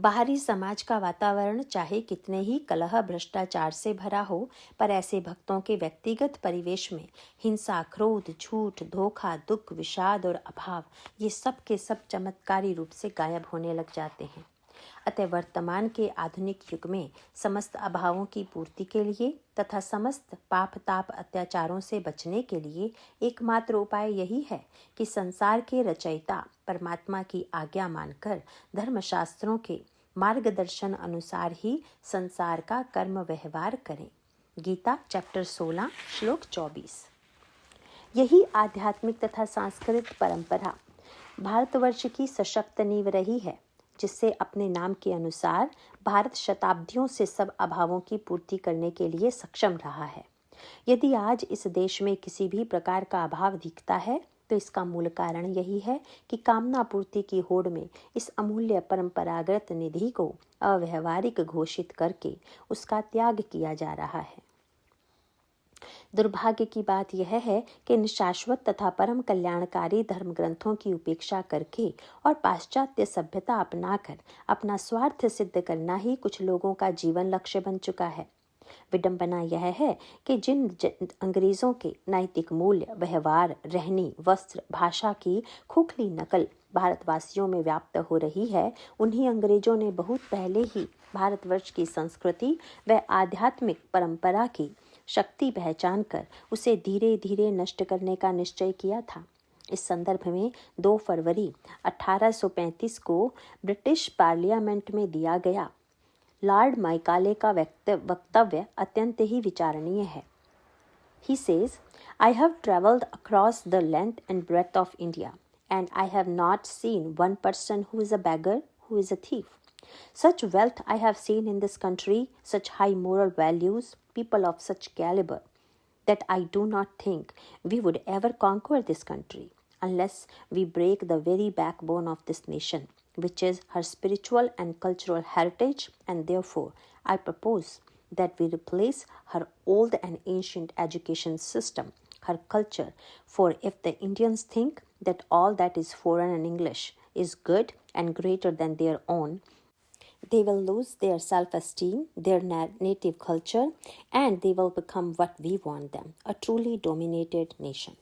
बाहरी समाज का वातावरण चाहे कितने ही कलह भ्रष्टाचार से भरा हो, पर ऐसे भक्तों के व्यक्तिगत परिवेश में हिंसा, क्रोध, झूठ, धोखा, दुख, विषाद और अभाव ये सब के सब चमत्कारी रूप से गायब होने लग जाते हैं। अतः वर्तमान के आधुनिक युग में समस्त अभावों की पूर्ति के लिए तथा समस्त पाप ताप अत्याचारों से बचने के लिए एकमात्र उपाय यही है कि संसार के रचयिता परमात्मा की आज्ञा मानकर धर्मशास्त्रों के मार्गदर्शन अनुसार ही संसार का कर्म व्यवहार करें। गीता चैप्टर 16 श्लोक 24। यही आध्यात्मिक तथा सांस्कृतिक परंपरा भारतवर्ष की सशक्त नींव रही है, जिससे अपने नाम के अनुसार भारत शताब्दियों से सब अभावों की पूर्ति करने के लिए सक्षम रहा है। यदि आज इस देश में किसी भी प्रकार का अभाव दिखता है तो इसका मूल कारण यही है कि कामना पूर्ति की होड़ में इस अमूल्य परंपरागत निधि को अव्यवहारिक घोषित करके उसका त्याग किया जा रहा है। दुर्भाग्य की बात यह है कि इन शाश्वत तथा परम कल्याणकारी धर्म ग्रंथों की उपेक्षा करके और पाश्चात्य सभ्यता अपनाकर अपना स्वार्थ सिद्ध करना ही कुछ लोगों का जीवन लक्ष्य बन चुका है। विडंबना यह है कि जिन अंग्रेजों के नैतिक मूल्य, व्यवहार, रहनी, वस्त्र, भाषा की खोखली नकल भारतवासियों में व्याप्त हो रही है, उन्हीं अंग्रेजों ने बहुत पहले ही भारतवर्ष की संस्कृति व आध्यात्मिक परंपरा की शक्ति पहचान कर उसे धीरे धीरे नष्ट करने का निश्चय किया था। इस संदर्भ में 2 फरवरी 1835 को ब्रिटिश पार्लियामेंट में दिया गया लॉर्ड माइकाले का वक्तव्य अत्यंत ही विचारणीय है। He says, I have travelled across the length and breadth of India, and I have not seen one person who is a beggar, who is a thief. Such wealth I have seen in this country, such high moral values, people of such caliber, that I do not think we would ever conquer this country unless we break the very backbone of this nation, which is her spiritual and cultural heritage, and therefore I propose that we replace her old and ancient education system, her culture, for if the Indians think that all that is foreign and English is good and greater than their own, they will lose their self-esteem, their native culture, and they will become what we want them, a truly dominated nation.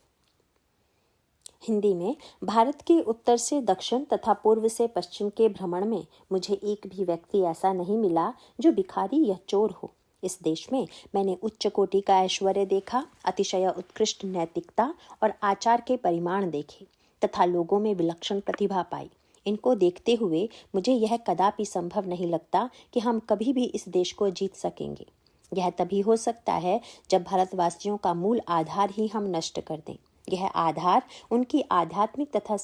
Hindi में, भारत के उत्तर से दक्षिण तथा पूर्व से पश्चिम के भ्रमण में मुझे एक भी व्यक्ति ऐसा नहीं मिला जो भिखारी या चोर हो। इस देश में मैंने उच्च कोटि का ऐश्वर्य देखा, अतिशय उत्कृष्ट नैतिकता और आचार के परिमाण देखे तथा लोगों में विलक्षण प्रतिभा पाई। इनको देखते हुए मुझे यह कदापि संभव नहीं लगता कि हम कभी भी इस देश को जीत सकेंगे। यह तभी हो सकता है जब भारतवासियों का मूल आधार ही हम नष्ट कर दें। यह आधार उनकी आध्यात्मिक तथा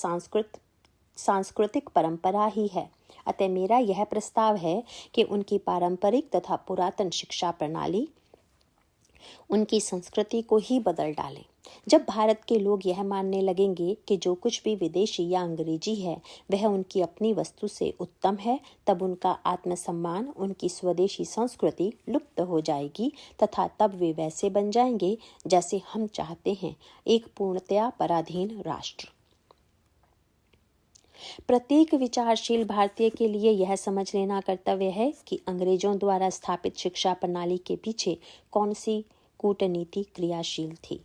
सांस्कृतिक परंपरा ही है। अतः मेरा यह प्रस्ताव है कि उनकी पारंपरिक तथा पुरातन शिक्षा प्रणाली उनकी संस्कृति को ही बदल डालें। जब भारत के लोग यह मानने लगेंगे कि जो कुछ भी विदेशी या अंग्रेजी है वह उनकी अपनी वस्तु से उत्तम है, तब उनका आत्मसम्मान, उनकी स्वदेशी संस्कृति लुप्त हो जाएगी तथा तब वे वैसे बन जाएंगे जैसे हम चाहते हैं, एक पूर्णतया पराधीन राष्ट्र। प्रत्येक विचारशील भारतीय के लिए यह समझ लेना कर्तव्य है कि अंग्रेजों द्वारा स्थापित शिक्षा प्रणाली के पीछे कौन सी कूटनीति क्रियाशील थी।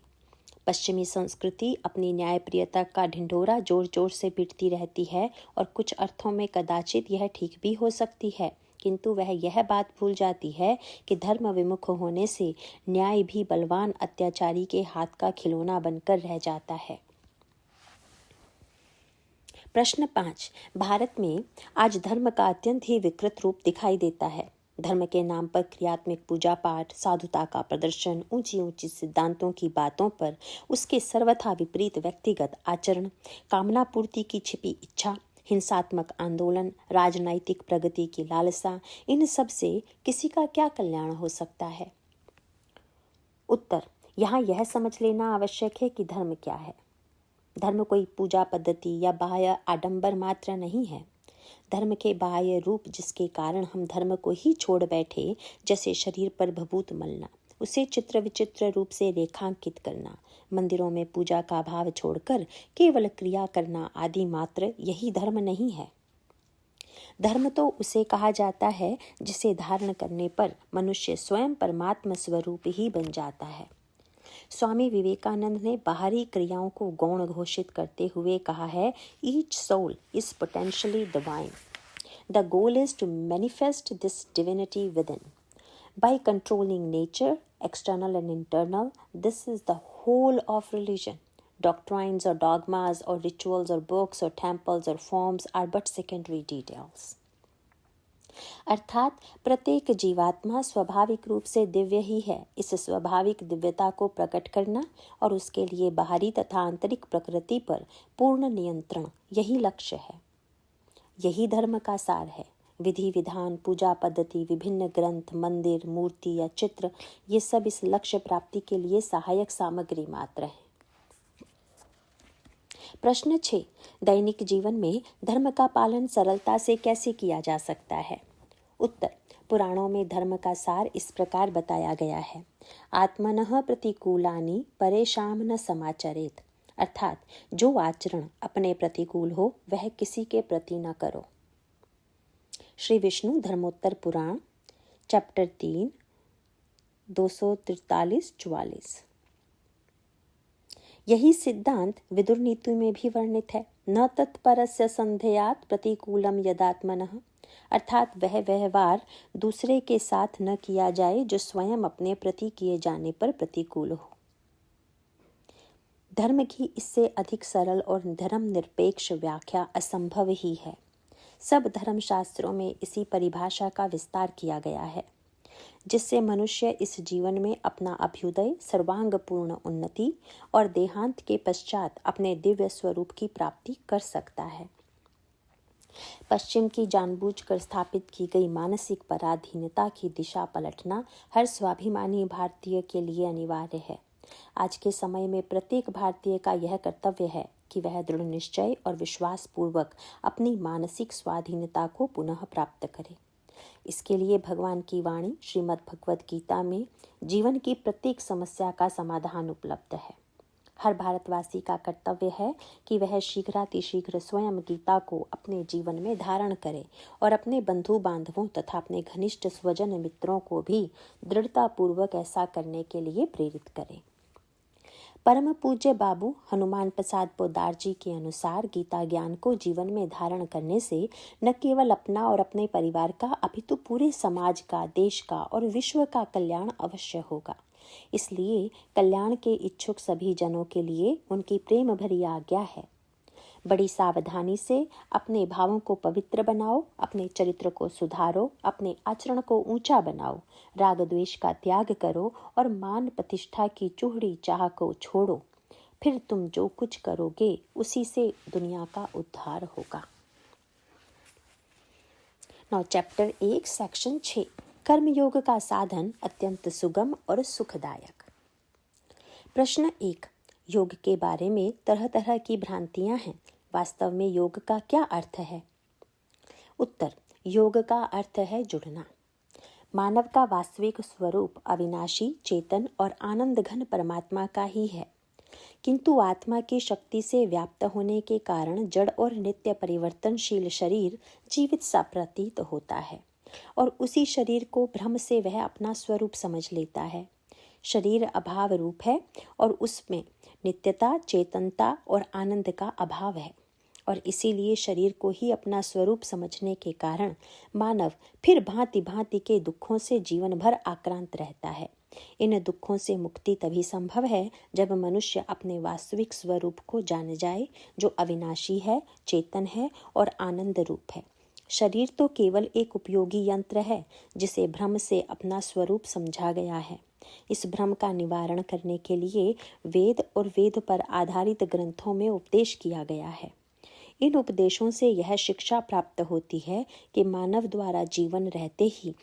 पश्चिमी संस्कृति अपनी न्यायप्रियता का ढिंढोरा जोर जोर से पीटती रहती है और कुछ अर्थों में कदाचित यह ठीक भी हो सकती है, किंतु वह यह बात भूल जाती है कि धर्म विमुख होने से न्याय भी बलवान अत्याचारी के हाथ का खिलौना बनकर रह जाता है। प्रश्न 5। भारत में आज धर्म का अत्यंत ही विकृत रूप दिखाई देता है। धर्म के नाम पर क्रियात्मक पूजा पाठ, साधुता का प्रदर्शन, ऊंची ऊंची सिद्धांतों की बातों पर उसके सर्वथा विपरीत व्यक्तिगत आचरण, कामना पूर्ति की छिपी इच्छा, हिंसात्मक आंदोलन, राजनैतिक प्रगति की लालसा, इन सब से किसी का क्या कल्याण हो सकता है? उत्तर: यहाँ यह समझ लेना आवश्यक है कि धर्म क्या है। धर्म कोई पूजा पद्धति या बाह्य आडंबर मात्र नहीं है। धर्म के बाह्य रूप जिसके कारण हम धर्म को ही छोड़ बैठे, जैसे शरीर पर भभूत मलना, उसे चित्र विचित्र रूप से रेखांकित करना, मंदिरों में पूजा का भाव छोड़कर केवल क्रिया करना आदि मात्र, यही धर्म नहीं है। धर्म तो उसे कहा जाता है जिसे धारण करने पर मनुष्य स्वयं परमात्मा स्वरूप ही बन जाता है। स्वामी विवेकानंद ने बाहरी क्रियाओं को गौण घोषित करते हुए कहा है, each soul is potentially divine. The goal is to manifest this divinity within by controlling nature, external and internal. This is the whole of religion. Doctrines or dogmas or rituals or books or temples or forms are but secondary details. अर्थात प्रत्येक जीवात्मा स्वाभाविक रूप से दिव्य ही है। इस स्वाभाविक दिव्यता को प्रकट करना और उसके लिए बाहरी तथा आंतरिक प्रकृति पर पूर्ण नियंत्रण, यही लक्ष्य है। यही धर्म का सार है। विधि विधान, पूजा पद्धति, विभिन्न ग्रंथ, मंदिर, मूर्ति या चित्र, ये सब इस लक्ष्य प्राप्ति के लिए सहायक सामग्री मात्र है। प्रश्न 6, दैनिक जीवन में धर्म का पालन सरलता से कैसे किया जा सकता है? उत्तर, पुराणों में धर्म का सार इस प्रकार बताया गया है, आत्मनः प्रतिकूलानि परेषां न समाचरेत। अर्थात जो आचरण अपने प्रतिकूल हो वह किसी के प्रति न करो। श्री विष्णु धर्मोत्तर पुराण चैप्टर 3 243-44। यही सिद्धांत विदुर नीति में भी वर्णित है, न तत्परस्य संध्यात प्रतिकूलम यदात्मनः। अर्थात वह व्यवहार दूसरे के साथ न किया जाए जो स्वयं अपने प्रति किए जाने पर प्रतिकूल हो। धर्म की इससे अधिक सरल और धर्म निरपेक्ष व्याख्या असंभव ही है। सब धर्मशास्त्रों में इसी परिभाषा का विस्तार किया गया है, जिससे मनुष्य इस जीवन में अपना अभ्युदय, सर्वांगपूर्ण उन्नति और देहांत के पश्चात अपने दिव्य स्वरूप की प्राप्ति कर सकता है। पश्चिम की जानबूझकर स्थापित की गई मानसिक पराधीनता की दिशा पलटना हर स्वाभिमानी भारतीय के लिए अनिवार्य है। आज के समय में प्रत्येक भारतीय का यह कर्तव्य है कि वह दृढ़ निश्चय और विश्वास पूर्वक अपनी मानसिक स्वाधीनता को पुनः प्राप्त करे। इसके लिए भगवान की वाणी श्रीमद् भगवद गीता में जीवन की प्रत्येक समस्या का समाधान उपलब्ध है। हर भारतवासी का कर्तव्य है कि वह शीघ्रातिशीघ्र स्वयं गीता को अपने जीवन में धारण करे और अपने बंधु बांधवों तथा अपने घनिष्ठ स्वजन मित्रों को भी दृढ़तापूर्वक ऐसा करने के लिए प्रेरित करे। परम पूज्य बाबू हनुमान प्रसाद पोद्दार जी के अनुसार गीता ज्ञान को जीवन में धारण करने से न केवल अपना और अपने परिवार का अपितु पूरे समाज का, देश का और विश्व का कल्याण अवश्य होगा। इसलिए कल्याण के इच्छुक सभी जनों के लिए उनकी प्रेम भरी आज्ञा है, बड़ी सावधानी से अपने भावों को पवित्र बनाओ, अपने चरित्र को सुधारो, अपने आचरण को ऊंचा बनाओ, राग द्वेष का त्याग करो और मान प्रतिष्ठा की चूहड़ी चाह को छोड़ो। फिर तुम जो कुछ करोगे उसी से दुनिया का उद्धार होगा। नौ चैप्टर 1 सेक्शन 6, कर्मयोग का साधन अत्यंत सुगम और सुखदायक। प्रश्न 1, योग के बारे में तरह तरह की भ्रांतियां हैं। वास्तव में योग का क्या अर्थ है? उत्तर, योग का अर्थ है जुड़ना। मानव का वास्तविक स्वरूप अविनाशी, चेतन और आनंद घन परमात्मा का ही है, किंतु आत्मा की शक्ति से व्याप्त होने के कारण जड़ और नित्य परिवर्तनशील शरीर जीवित सा प्रतीत होता है और उसी शरीर को भ्रम से वह अपना स्वरूप समझ लेता है। शरीर अभाव रूप है और उसमें नित्यता, चेतनता और आनंद का अभाव है और इसीलिए शरीर को ही अपना स्वरूप समझने के कारण मानव फिर भांति भांति के दुखों से जीवन भर आक्रांत रहता है। इन दुखों से मुक्ति तभी संभव है जब मनुष्य अपने वास्तविक स्वरूप को जान जाए, जो अविनाशी है, चेतन है और आनंद रूप है। शरीर तो केवल एक उपयोगी यंत्र है जिसे भ्रम से अपना स्वरूप समझा गया है। इस भ्रम का निवारण करने के लिए वेद और वेद पर आधारित ग्रंथों में उपदेश किया गया है। इन उपदेशों से यह शिक्षा प्राप्त होती है कि मानव द्वारा जीवन रहते ही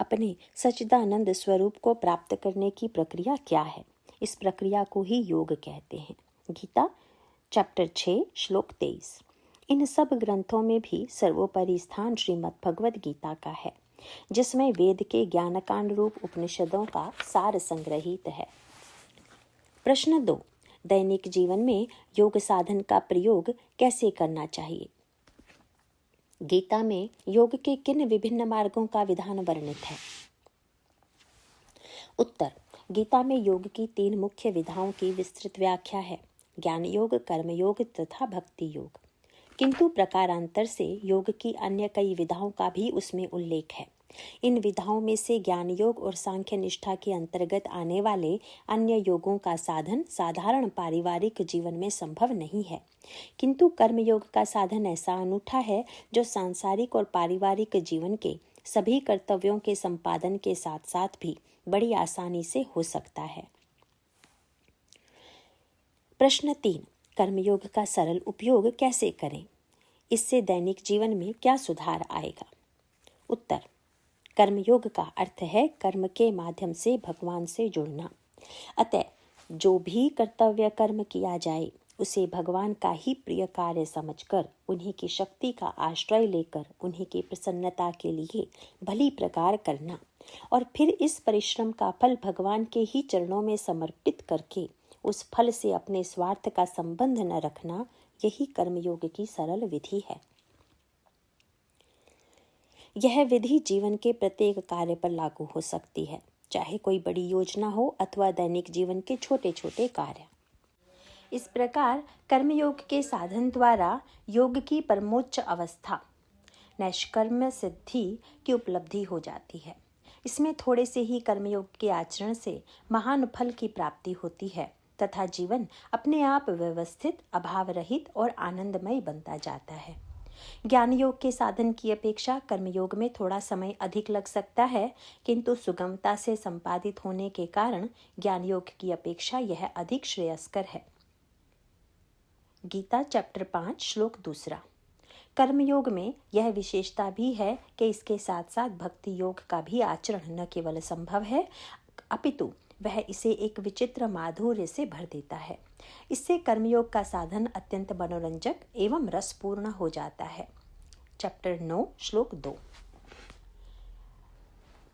अपने सच्चिदानंद स्वरूप को प्राप्त करने की प्रक्रिया क्या है। इस प्रक्रिया को ही योग कहते हैं। गीता चैप्टर 6 श्लोक 23। इन सब ग्रंथों में भी सर्वोपरि स्थान श्रीमद् भगवद गीता का है, जिसमें वेद के ज्ञानकांड रूप उपनिषदों का सार संग्रहित है। प्रश्न 2, दैनिक जीवन में योग साधन का प्रयोग कैसे करना चाहिए? गीता में योग के किन विभिन्न मार्गों का विधान वर्णित है? उत्तर, गीता में योग की 3 मुख्य विधाओं की विस्तृत व्याख्या है, ज्ञान योग, कर्म योग तथा भक्ति योग। किंतु प्रकारांतर से योग की अन्य कई विधाओं का भी उसमें उल्लेख है। इन विधाओं में से ज्ञान योग और सांख्य निष्ठा के अंतर्गत आने वाले अन्य योगों का साधन साधारण पारिवारिक जीवन में संभव नहीं है, किंतु कर्म योग का साधन ऐसा अनूठा है जो सांसारिक और पारिवारिक जीवन के सभी कर्तव्यों के संपादन के साथ साथ भी बड़ी आसानी से हो सकता है। प्रश्न 3, कर्मयोग का सरल उपयोग कैसे करें? इससे दैनिक जीवन में क्या सुधार आएगा? उत्तर, कर्मयोग का अर्थ है कर्म के माध्यम से भगवान से जुड़ना। अतः जो भी कर्तव्य कर्म किया जाए उसे भगवान का ही प्रिय कार्य समझकर उन्हीं की शक्ति का आश्रय लेकर उन्हीं की प्रसन्नता के लिए भली प्रकार करना और फिर इस परिश्रम का फल भगवान के ही चरणों में समर्पित करके उस फल से अपने स्वार्थ का संबंध न रखना, यही कर्मयोग की सरल विधि है। यह विधि जीवन के प्रत्येक कार्य पर लागू हो सकती है, चाहे कोई बड़ी योजना हो अथवा दैनिक जीवन के छोटे छोटे कार्य। इस प्रकार कर्मयोग के साधन द्वारा योग की परमोच्च अवस्था नैष्कर्म्य सिद्धि की उपलब्धि हो जाती है। इसमें थोड़े से ही कर्मयोग के आचरण से महान फल की प्राप्ति होती है तथा जीवन अपने आप व्यवस्थित, अभाव रहित और आनंदमय बनता जाता है। ज्ञान योग के साधन की अपेक्षा कर्मयोग में थोड़ा समय अधिक लग सकता है, किंतु सुगमता से संपादित होने के कारण ज्ञान योग की अपेक्षा यह अधिक श्रेयस्कर है। गीता चैप्टर 5 श्लोक 2। कर्मयोग में यह विशेषता भी है कि इसके साथ साथ भक्ति योग का भी आचरण न केवल संभव है, अपितु वह इसे एक विचित्र माधुर्य से भर देता है। इससे कर्मयोग का साधन अत्यंत मनोरंजक एवं रसपूर्ण हो जाता है। चैप्टर 9 श्लोक 2।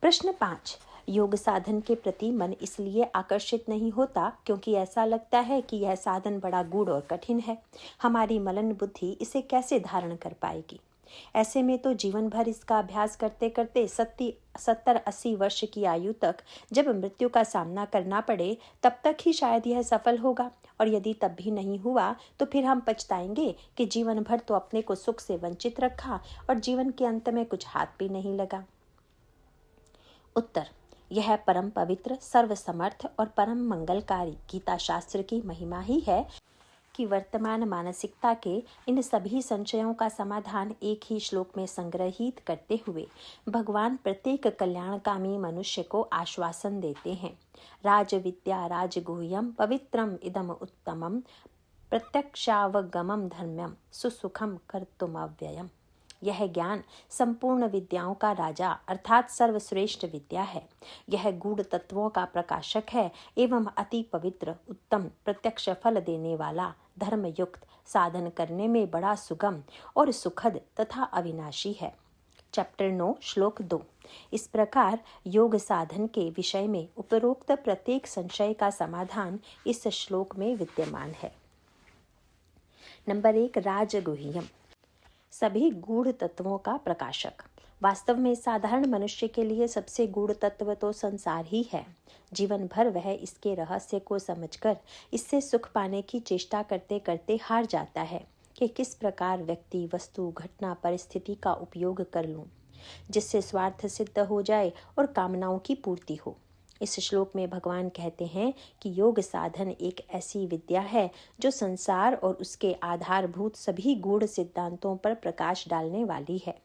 प्रश्न 5, योग साधन के प्रति मन इसलिए आकर्षित नहीं होता क्योंकि ऐसा लगता है कि यह साधन बड़ा गूढ़ और कठिन है, हमारी मलन बुद्धि इसे कैसे धारण कर पाएगी। ऐसे में तो जीवन भर इसका अभ्यास करते करते 70-80 वर्ष की आयु तक जब मृत्यु का सामना करना पड़े तब तक ही शायद यह सफल होगा, और यदि तब भी नहीं हुआ तो फिर हम पछताएंगे कि जीवन भर तो अपने को सुख से वंचित रखा और जीवन के अंत में कुछ हाथ भी नहीं लगा। उत्तर, यह परम पवित्र, सर्वसमर्थ और परम मंगलकारी गीता शास्त्र की महिमा ही है कि वर्तमान मानसिकता के इन सभी संशयों का समाधान एक ही श्लोक में संग्रहित करते हुए भगवान प्रत्येक कल्याणकामी मनुष्य को आश्वासन देते हैं। राज विद्या राजगुह्यम पवित्रम इदम उत्तमम प्रत्यक्षावगमम धर्म्यम सुसुखम कर्तुमव्ययम। यह ज्ञान संपूर्ण विद्याओं का राजा अर्थात सर्वश्रेष्ठ विद्या है। यह गूढ़ तत्वों का प्रकाशक है एवं अति पवित्र, उत्तम, प्रत्यक्ष फल देने वाला, धर्मयुक्त, साधन करने में बड़ा सुगम और सुखद तथा अविनाशी है। चैप्टर 9 श्लोक 2। इस प्रकार योग साधन के विषय में उपरोक्त प्रत्येक संशय का समाधान इस श्लोक में विद्यमान है। नंबर 1, राजगुह्यम, सभी गूढ़ तत्वों का प्रकाशक। वास्तव में साधारण मनुष्य के लिए सबसे गूढ़ तत्व तो संसार ही है। जीवन भर वह इसके रहस्य को समझकर इससे सुख पाने की चेष्टा करते करते हार जाता है कि किस प्रकार व्यक्ति, वस्तु, घटना, परिस्थिति का उपयोग कर लूं जिससे स्वार्थ सिद्ध हो जाए और कामनाओं की पूर्ति हो। इस श्लोक में भगवान कहते हैं कि योग साधन एक ऐसी विद्या है जो संसार और उसके आधारभूत सभी गूढ़ सिद्धांतों पर प्रकाश डालने वाली है।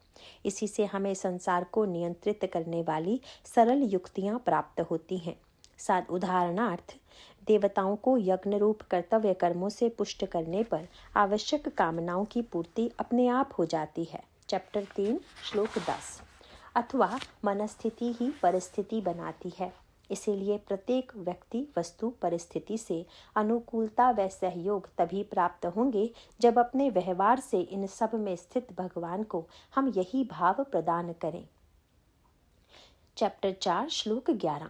इसी से हमें संसार को नियंत्रित करने वाली सरल युक्तियां प्राप्त होती हैं। उदाहरणार्थ, देवताओं को यज्ञ रूप कर्तव्य कर्मों से पुष्ट करने पर आवश्यक कामनाओं की पूर्ति अपने आप हो जाती है। चैप्टर 3 श्लोक 10। अथवा मनस्थिति ही परिस्थिति बनाती है, इसीलिए प्रत्येक व्यक्ति, वस्तु, परिस्थिति से अनुकूलता व सहयोग तभी प्राप्त होंगे जब अपने व्यवहार से इन सब में स्थित भगवान को हम यही भाव प्रदान करें। चैप्टर 4 श्लोक 11।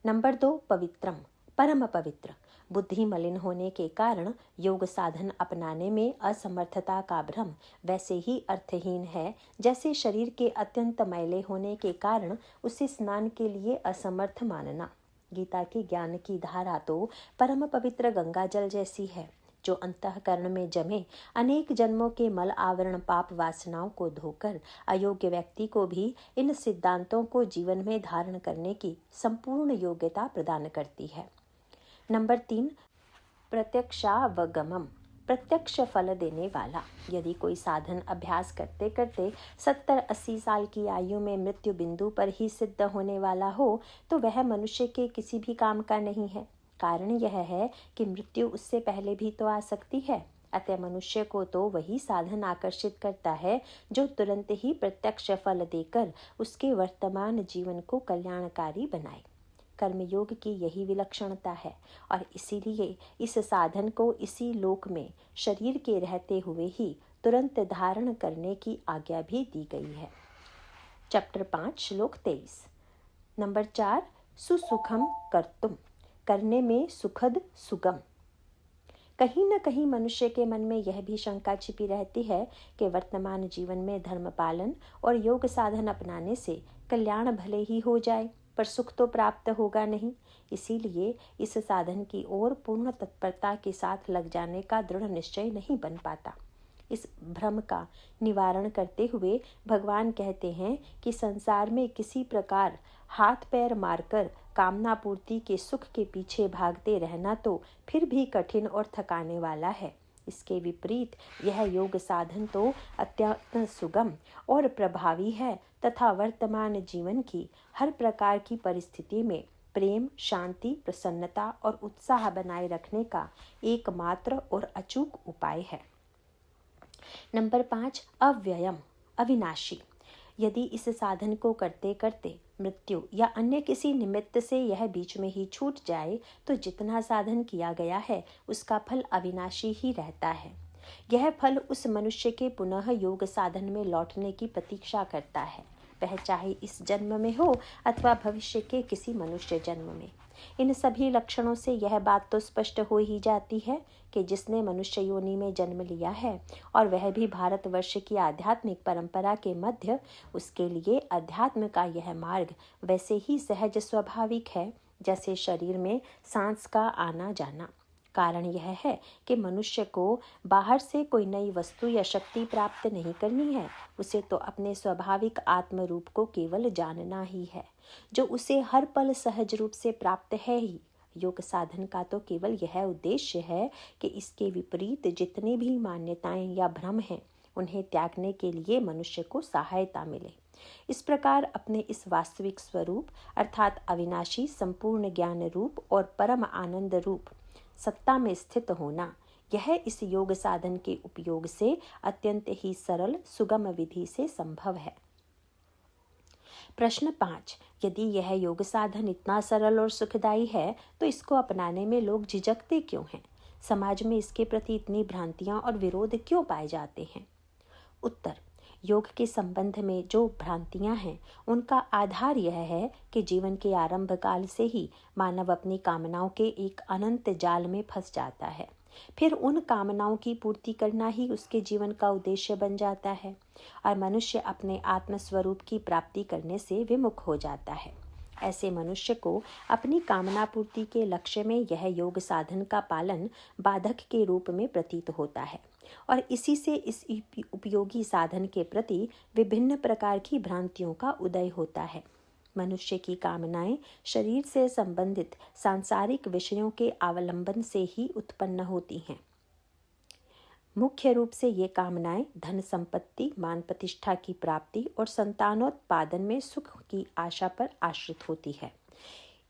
नंबर 2, पवित्रम, परम पवित्र। बुद्धि मलिन होने के कारण योग साधन अपनाने में असमर्थता का भ्रम वैसे ही अर्थहीन है जैसे शरीर के अत्यंत मैले होने के कारण उसे स्नान के लिए असमर्थ मानना। गीता के ज्ञान की धारा तो परम पवित्र गंगा जल जैसी है, जो अंतःकरण में जमे अनेक जन्मों के मल आवरण पाप वासनाओं को धोकर अयोग्य व्यक्ति को भी इन सिद्धांतों को जीवन में धारण करने की संपूर्ण योग्यता प्रदान करती है। नंबर 3, प्रत्यक्षावगमम, प्रत्यक्ष फल देने वाला। यदि कोई साधन अभ्यास करते करते 70-80 साल की आयु में मृत्यु बिंदु पर ही सिद्ध होने वाला हो तो वह मनुष्य के किसी भी काम का नहीं है। कारण यह है कि मृत्यु उससे पहले भी तो आ सकती है। अतः मनुष्य को तो वही साधन आकर्षित करता है जो तुरंत ही प्रत्यक्ष फल देकर उसके वर्तमान जीवन को कल्याणकारी बनाए। कर्मयोग की यही विलक्षणता है और इसीलिए इस साधन को इसी लोक में शरीर के रहते हुए ही तुरंत धारण करने की आज्ञा भी दी गई है। चैप्टर 5 श्लोक 23। नंबर 4, सुसुखम कर्तुम, करने में सुखद सुगम। कहीं न कहीं मनुष्य के मन में यह भी शंका छिपी रहती है कि वर्तमान जीवन में धर्म पालन और योग साधन अपनाने से कल्याण भले ही हो जाए पर सुख तो प्राप्त होगा नहीं। इसीलिए इस साधन की ओर पूर्ण तत्परता के साथ लग जाने का दृढ़ निश्चय नहीं बन पाता। इस भ्रम का निवारण करते हुए भगवान कहते हैं कि संसार में किसी प्रकार हाथ पैर मारकर कामना पूर्ति के सुख के पीछे भागते रहना तो फिर भी कठिन और थकाने वाला है। इसके विपरीत यह योग साधन तो अत्यंत सुगम और प्रभावी है तथा वर्तमान जीवन की हर प्रकार की परिस्थिति में प्रेम, शांति, प्रसन्नता और उत्साह बनाए रखने का एकमात्र और अचूक उपाय है। नंबर 5, अव्ययम, अविनाशी। यदि इस साधन को करते करते मृत्यु या अन्य किसी निमित्त से यह बीच में ही छूट जाए तो जितना साधन किया गया है उसका फल अविनाशी ही रहता है। यह फल उस मनुष्य के पुनः योग साधन में लौटने की प्रतीक्षा करता है, वह चाहे इस जन्म में हो अथवा भविष्य के किसी मनुष्य जन्म में। इन सभी लक्षणों से यह बात तो स्पष्ट हो ही जाती है कि जिसने मनुष्य योनि में जन्म लिया है और वह भी भारतवर्ष की आध्यात्मिक परंपरा के मध्य, उसके लिए अध्यात्म का यह मार्ग वैसे ही सहज स्वाभाविक है जैसे शरीर में सांस का आना जाना। कारण यह है कि मनुष्य को बाहर से कोई नई वस्तु या शक्ति प्राप्त नहीं करनी है, उसे तो अपने स्वाभाविक आत्म रूप को केवल जानना ही है, जो उसे हर पल सहज रूप से प्राप्त है ही। योग साधन का तो केवल यह उद्देश्य है कि इसके विपरीत जितनी भी मान्यताएं या भ्रम हैं उन्हें त्यागने के लिए मनुष्य को सहायता मिले। इस प्रकार अपने इस वास्तविक स्वरूप अर्थात अविनाशी, संपूर्ण ज्ञान रूप और परम आनंद रूप सत्ता में स्थित होना, यह इस योग साधन के उपयोग से अत्यंत ही सरल सुगम विधि से संभव है। प्रश्न 5, यदि यह योग साधन इतना सरल और सुखदायी है तो इसको अपनाने में लोग झिझकते क्यों हैं? समाज में इसके प्रति इतनी भ्रांतियां और विरोध क्यों पाए जाते हैं? उत्तर, योग के संबंध में जो भ्रांतियां हैं उनका आधार यह है कि जीवन के आरंभ काल से ही मानव अपनी कामनाओं के एक अनंत जाल में फंस जाता है। फिर उन कामनाओं की पूर्ति करना ही उसके जीवन का उद्देश्य बन जाता है और मनुष्य अपने आत्म स्वरूप की प्राप्ति करने से विमुख हो जाता है। ऐसे मनुष्य को अपनी कामना पूर्ति के लक्ष्य में यह योग साधन का पालन बाधक के रूप में प्रतीत होता है और इसी से इस उपयोगी साधन के प्रति विभिन्न प्रकार की भ्रांतियों का उदय होता है। मनुष्य की कामनाएं शरीर से संबंधित सांसारिक विषयों के अवलंबन से ही उत्पन्न होती हैं। मुख्य रूप से ये कामनाएं धन संपत्ति, मान प्रतिष्ठा की प्राप्ति और संतानोत्पादन में सुख की आशा पर आश्रित होती है।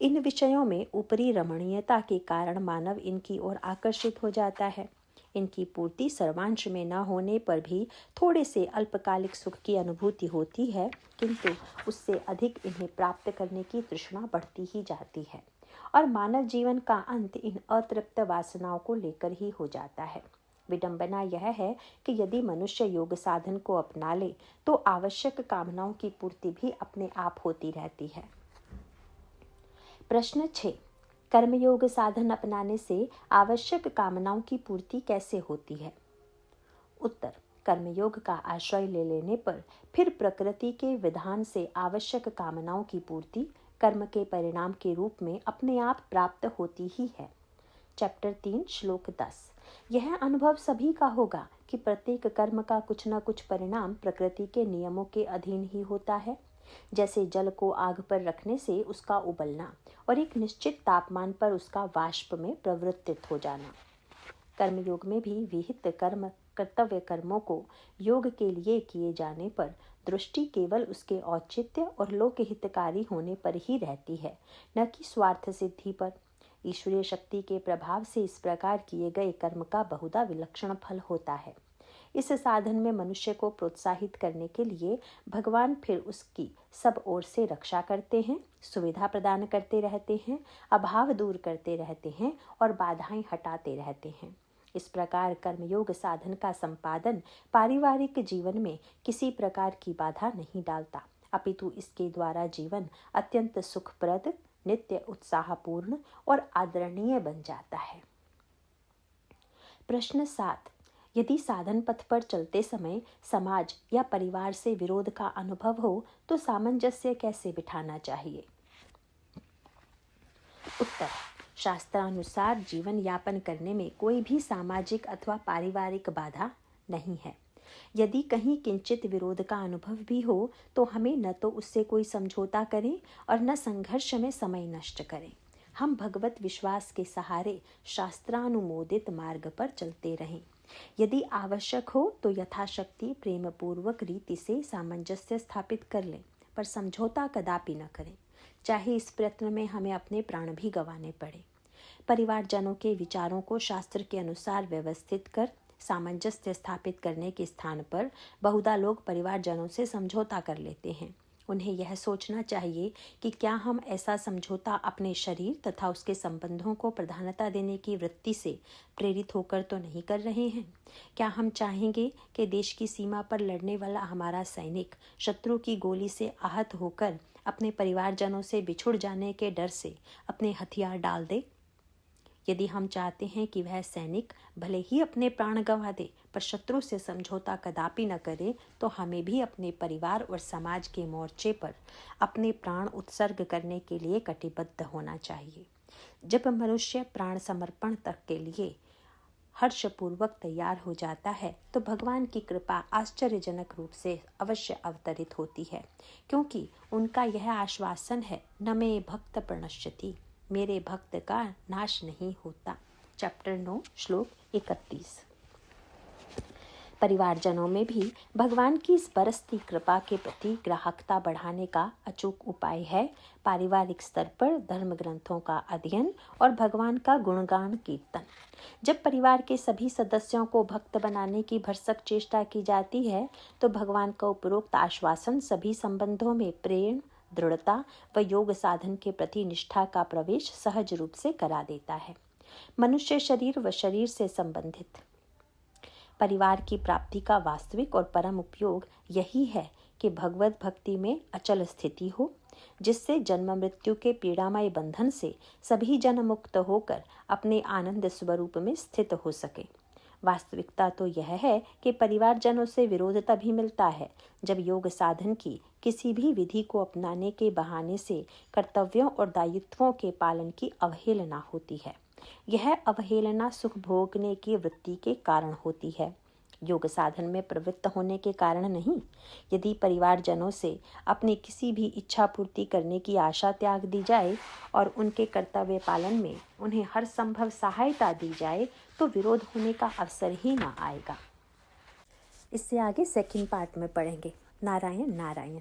इन विषयों में ऊपरी रमणीयता के कारण मानव इनकी ओर आकर्षित हो जाता है। इनकी पूर्ति सर्वांश में न होने पर भी थोड़े से अल्पकालिक सुख की अनुभूति होती है, किंतु उससे अधिक इन्हें प्राप्त करने की तृष्णा बढ़ती ही जाती है और मानव जीवन का अंत इन अतृप्त वासनाओं को लेकर ही हो जाता है। विडंबना यह है कि यदि मनुष्य योग साधन को अपना ले तो आवश्यक कामनाओं की पूर्ति भी अपने आप होती रहती है। प्रश्न 6, कर्मयोग साधन अपनाने से आवश्यक कामनाओं की पूर्ति कैसे होती है? उत्तर, कर्मयोग का आश्रय ले लेने पर फिर प्रकृति के विधान से आवश्यक कामनाओं की पूर्ति कर्म के परिणाम के रूप में अपने आप प्राप्त होती ही है। चैप्टर 3 श्लोक 10। यह अनुभव सभी का होगा कि प्रत्येक कर्म का कुछ न कुछ परिणाम प्रकृति के नियमों के अधीन ही होता है। जैसे जल को आग पर रखने से उसका उबलना और एक निश्चित तापमान पर उसका वाष्प में प्रवृत्तित हो जाना। कर्मयोग में भी विहित कर्तव्य कर्मों को योग के लिए किए जाने पर दृष्टि केवल उसके औचित्य और लोक हितकारी होने पर ही रहती है, न कि स्वार्थ सिद्धि पर। ईश्वरीय शक्ति के प्रभाव से इस प्रकार किए गए कर्म का बहुधा विलक्षण फल होता है। इस साधन में मनुष्य को प्रोत्साहित करने के लिए भगवान फिर उसकी सब ओर से रक्षा करते हैं, सुविधा प्रदान करते रहते हैं, अभाव दूर करते रहते हैं और बाधाएं हटाते रहते हैं। इस प्रकार कर्मयोग साधन का संपादन पारिवारिक जीवन में किसी प्रकार की बाधा नहीं डालता, अपितु इसके द्वारा जीवन अत्यंत सुखप्रद, नित्य उत्साहपूर्ण और आदरणीय बन जाता है। प्रश्न 7। यदि साधन पथ पर चलते समय समाज या परिवार से विरोध का अनुभव हो तो सामंजस्य कैसे बिठाना चाहिए? उत्तर, शास्त्रानुसार जीवन यापन करने में कोई भी सामाजिक अथवा पारिवारिक बाधा नहीं है। यदि कहीं किंचित विरोध का अनुभव भी हो तो हमें न तो उससे कोई समझौता करें और न संघर्ष में समय नष्ट करें। हम भगवत विश्वास के सहारे शास्त्रानुमोदित मार्ग पर चलते रहें। यदि आवश्यक हो तो यथाशक्ति प्रेम पूर्वक रीति से सामंजस्य स्थापित कर लें, पर समझौता कदापि न करें, चाहे इस प्रयत्न में हमें अपने प्राण भी गंवाने पड़े। परिवारजनों के विचारों को शास्त्र के अनुसार व्यवस्थित कर सामंजस्य स्थापित करने के स्थान पर बहुधा लोग परिवारजनों से समझौता कर लेते हैं। उन्हें यह सोचना चाहिए कि क्या हम ऐसा समझौता अपने शरीर तथा उसके संबंधों को प्रधानता देने की वृत्ति से प्रेरित होकर तो नहीं कर रहे हैं? क्या हम चाहेंगे कि देश की सीमा पर लड़ने वाला हमारा सैनिक शत्रु की गोली से आहत होकर अपने परिवारजनों से बिछुड़ जाने के डर से अपने हथियार डाल दे? यदि हम चाहते हैं कि वह सैनिक भले ही अपने प्राण गंवा दे पर शत्रु से समझौता कदापि न करे, तो हमें भी अपने परिवार और समाज के मोर्चे पर अपने प्राण उत्सर्ग करने के लिए कटिबद्ध होना चाहिए। जब मनुष्य प्राण समर्पण तक के लिए हर्षपूर्वक तैयार हो जाता है तो भगवान की कृपा आश्चर्यजनक रूप से अवश्य अवतरित होती है, क्योंकि उनका यह आश्वासन है, न मे भक्त प्रणश्यति, मेरे भक्त का नाश नहीं होता। चैप्टर 9 श्लोक 31। परिवारजनों में भी भगवान की इस बरसती कृपा के प्रति ग्राहकता बढ़ाने का अचूक उपाय है पारिवारिक स्तर पर धर्म ग्रंथों का अध्ययन और भगवान का गुणगान कीर्तन। जब परिवार के सभी सदस्यों को भक्त बनाने की भरसक चेष्टा की जाती है तो भगवान का उपरोक्त आश्वासन सभी संबंधों में प्रेम, दृढ़ता व योग साधन के प्रति निष्ठा का प्रवेश सहज रूप से करा देता है। मनुष्य शरीर व शरीर से संबंधित परिवार की प्राप्ति का वास्तविक और परम उपयोग यही है कि भगवत भक्ति में अचल स्थिति हो, जिससे जन्म मृत्यु के पीड़ामय बंधन से सभी जन मुक्त होकर अपने आनंद स्वरूप में स्थित हो सके। वास्तविकता तो यह है कि परिवारजनों से विरोध तभी मिलता है जब योग साधन की किसी भी विधि को अपनाने के बहाने से कर्तव्यों और दायित्वों के पालन की अवहेलना होती है। यह अवहेलना सुख भोगने की वृत्ति के कारण होती है, योग साधन में प्रवृत्त होने के कारण नहीं। यदि परिवारजनों से अपनी किसी भी इच्छा पूर्ति करने की आशा त्याग दी जाए और उनके कर्तव्य पालन में उन्हें हर संभव सहायता दी जाए तो विरोध होने का अवसर ही ना आएगा। इससे आगे सेकंड पार्ट में पढ़ेंगे। नारायण नारायण।